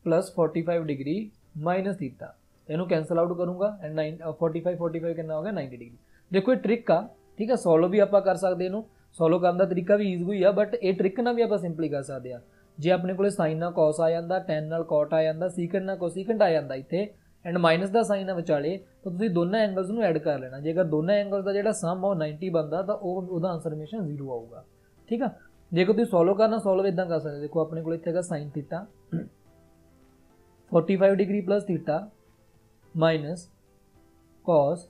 A: plus 45 degree minus theta, इनू कैंसल आउट करूँगा एंड 45 कितना हो गया 90 डिग्री। देखो ये ट्रिक आ, ठीक है, सॉल्व भी आप कर सकते हैं, सॉल्व करने का तरीका भी ईजी है, बट ये ट्रिक ना भी आप सिंपली कर सकते हैं। जे अपने को साइन नाल कॉस आ जाता, टैन नाल कॉट आ जाता, सीकंड नाल कोसीकंड आ जाता इत्थे एंड माइनस का साइन है विचाले, तो तुसीं दोनों एंगल्स नूं ऐड कर लेना। जेकर दोनों एंगल्स का जिहड़ा सम है 90 बनता तो वह आंसर हमेशा 0 आऊगा, ठीक है। जेकर तुसीं सॉल्व करना सॉल्व इदां कर सकते, देखो अपने को इत्थे हैगा sine theta 45 degree plus theta minus cos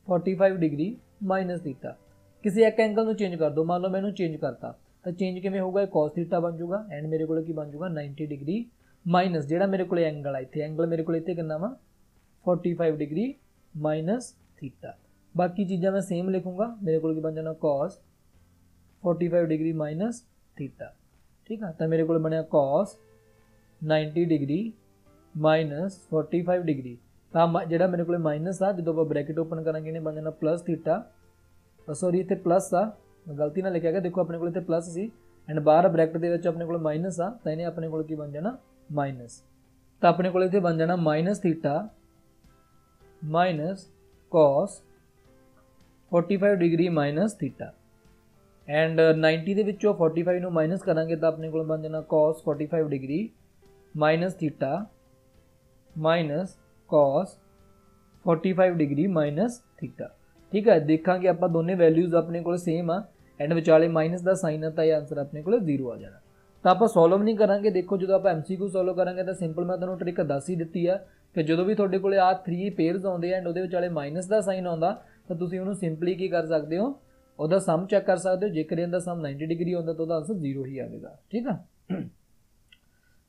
A: 45 degree minus theta. किसी एक एंगल में चेंज कर दो, मान लो मैं चेंज करता तो चेंज किवें होगा, कॉस थीटा बन जाऊगा एंड मेरे को बन जाऊगा 90 डिग्री माइनस जोड़ा मेरे को एंगल है इतने, एंगल मेरे को इतने कितना वा 45 डिग्री माइनस थीटा। बाकी चीज़ा मैं सेम लिखूँगा, मेरे को बन जाना कॉस 45 डिग्री माइनस थीटा, ठीक है। तो मेरे को बनया कॉस 90 डिग्री माइनस 45 डिग्री, तो जोड़ा मेरे को माइनस आ जो आप ब्रैकेट ओपन करेंगे इन्हें बन जाना प्लस थीटा, सॉरी इतने प्लस आ गलती ना लिखा गया, देखो अपने को इतने प्लस सी एंड बाहर ब्रैकेट के अपने को माइनस आ, तो इन्हें अपने को बन जाना माइनस, तो अपने को इतने बन जाना minus theta minus cos 45 degree minus theta, and 90 ਦੇ ਵਿੱਚੋਂ 45 ਨੂੰ ਮਾਈਨਸ ਕਰਾਂਗੇ ਤਾਂ ਆਪਣੇ ਕੋਲ ਬਣ ਜਾਣਾ cos 45 degree minus theta minus cos 45 degree minus theta. ਠੀਕ ਹੈ, ਦੇਖਾਂਗੇ ਆਪਾਂ ਦੋਨੇ ਵੈਲਿਊਜ਼ ਆਪਣੇ ਕੋਲ ਸੇਮ ਆ ਐਂਡ ਵਿਚਾਲੇ ਮਾਈਨਸ ਦਾ ਸਾਈਨ ਆ ਤਾਂ ਇਹ ਆਨਸਰ ਆਪਣੇ ਕੋਲ 0 ਆ ਜਾਣਾ। ਤਾਂ ਆਪਾਂ ਸੋਲਵ ਨਹੀਂ ਕਰਾਂਗੇ। ਦੇਖੋ ਜਦੋਂ ਆਪਾਂ MCQ ਸੋਲਵ ਕਰਾਂਗੇ ਤਾਂ ਸਿੰਪਲ ਮੈਂ ਤੁਹਾਨੂੰ ਟ੍ਰਿਕ ਦੱਸ ਹੀ ਦਿੱਤੀ ਆ ਕਿ ਜਦੋਂ ਵੀ ਤੁਹਾਡੇ ਕੋਲੇ ਆ 3 ਪੇਅਰਸ ਆਉਂਦੇ ਆ ਐਂਡ ਉਹਦੇ ਵਿਚਾਲੇ ਮਾਈਨਸ ਦਾ ਸਾਈਨ ਆਉਂਦਾ ਤਾਂ ਤੁਸੀਂ ਉਹਨੂੰ ਸਿੰਪਲੀ ਕੀ ਕਰ ਸਕਦੇ ਹੋ, ਉਹਦਾ ਸਮ ਚੈੱਕ ਕਰ ਸਕਦੇ ਹੋ। ਜੇਕਰ ਇਹਦਾ ਸਮ 90 ਡਿਗਰੀ ਆਉਂਦਾ ਤਾਂ ਉਹਦਾ ਆਨਸਰ 0 ਹੀ ਆਵੇਗਾ। ਠੀਕ ਆ,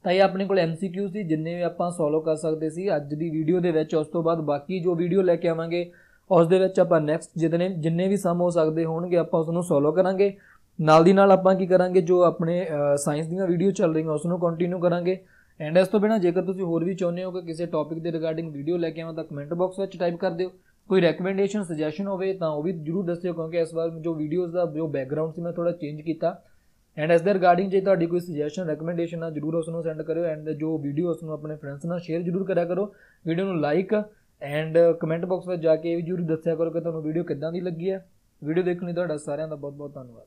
A: ਤਾਂ ਇਹ ਆਪਣੇ ਕੋਲ MCQ ਸੀ ਜਿੰਨੇ ਵੀ ਆਪਾਂ ਸੋਲਵ ਕਰ ਸਕਦੇ ਸੀ ਅੱਜ ਦੀ ਵੀਡੀਓ ਦੇ ਵਿੱਚ। ਉਸ ਤੋਂ ਬਾਅਦ ਬਾਕੀ ਜੋ ਵੀਡੀਓ ਲੈ ਕੇ ਆਵਾਂਗੇ ਉਸ ਦੇ ਵਿੱਚ ਆਪਾਂ ਨੈਕਸਟ ਜਿੰਨੇ ਵੀ ਸਮ ਹੋ ਸਕਦੇ ਹੋਣਗੇ ਆਪਾਂ ਉਸ ਨੂੰ ਸੋਲਵ ਕਰਾਂਗੇ। ਨਾਲ ਦੀ ਨਾਲ ਆਪਾਂ ਕੀ ਕਰਾਂਗੇ, ਜੋ ਆਪਣੇ ਸਾਇੰਸ ਦੀਆਂ ਵੀਡੀਓ ਚੱਲ ਰਹੀਆਂ ਉਸ ਨੂੰ ਕੰਟੀਨਿਊ ਕਰਾਂਗੇ। ਐਂਡ ਇਸ ਤੋਂ ਬਿਨਾਂ ਜੇਕਰ ਤੁਸੀਂ ਹੋਰ ਵੀ ਚਾਹੁੰਦੇ ਹੋ ਕਿ ਕਿਸੇ ਟੌਪਿਕ ਦੇ ਰਿਗਾਰਡਿੰਗ ਵੀਡੀਓ ਲੈ ਕੇ ਆਵਾਂ ਤਾਂ ਕਮੈਂਟ ਬਾਕਸ ਵਿੱਚ ਟਾਈਪ ਕਰ ਦਿਓ। ਕੋਈ ਰეკਮੈਂਡੇਸ਼ਨ ਸੁਜੈਸ਼ਨ ਹੋਵੇ ਤਾਂ ਉਹ ਵੀ ਜ਼ਰੂਰ ਦੱਸਿਓ, ਕਿਉਂਕਿ ਇਸ ਵਾਰ ਜੋ ਵੀਡੀਓਜ਼ ਦਾ ਜੋ ਬੈਕਗਰਾਊਂਡ ਸੀ ਮੈਂ ਥੋੜਾ ਚੇਂਜ ਕੀਤਾ। ਐਂਡ ਇਸ ਦੇ ਰਿਗਾਰਡਿੰਗ ਜੇ ਤੁਹਾਡੀ ਕੋਈ ਸੁਜੈਸ਼ਨ ਰეკਮੈਂਡੇਸ਼ਨ ਆ ਜ਼ਰੂਰ ਉਸ ਨੂੰ ਸੈਂਡ ਕਰਿਓ। ਐਂਡ ਜੋ ਵੀਡੀਓ ਉਸ ਨੂੰ ਆਪਣੇ ਫਰੈਂਡਸ ਨਾਲ ਸ਼ੇਅਰ ਜ਼ਰੂਰ ਕਰਿਆ ਕਰੋ। ਵੀਡੀਓ ਨੂੰ ਲਾਈਕ ਐਂਡ ਕਮੈਂਟ ਬਾਕਸ ਵਿੱਚ ਜਾ ਕੇ ਇਹ ਵੀ ਜ਼ਰੂਰ ਦੱਸਿਆ ਕਰੋ ਕਿ ਤੁਹਾਨੂੰ ਵੀਡੀਓ ਕਿੱਦਾਂ ਦੀ ਲੱਗੀ ਹੈ। ਵੀਡੀਓ ਦੇਖਣ ਲਈ ਤੁਹਾਡਾ ਸਾਰਿਆਂ ਦਾ ਬਹੁਤ ਬਹੁਤ ਧੰਨਵਾਦ।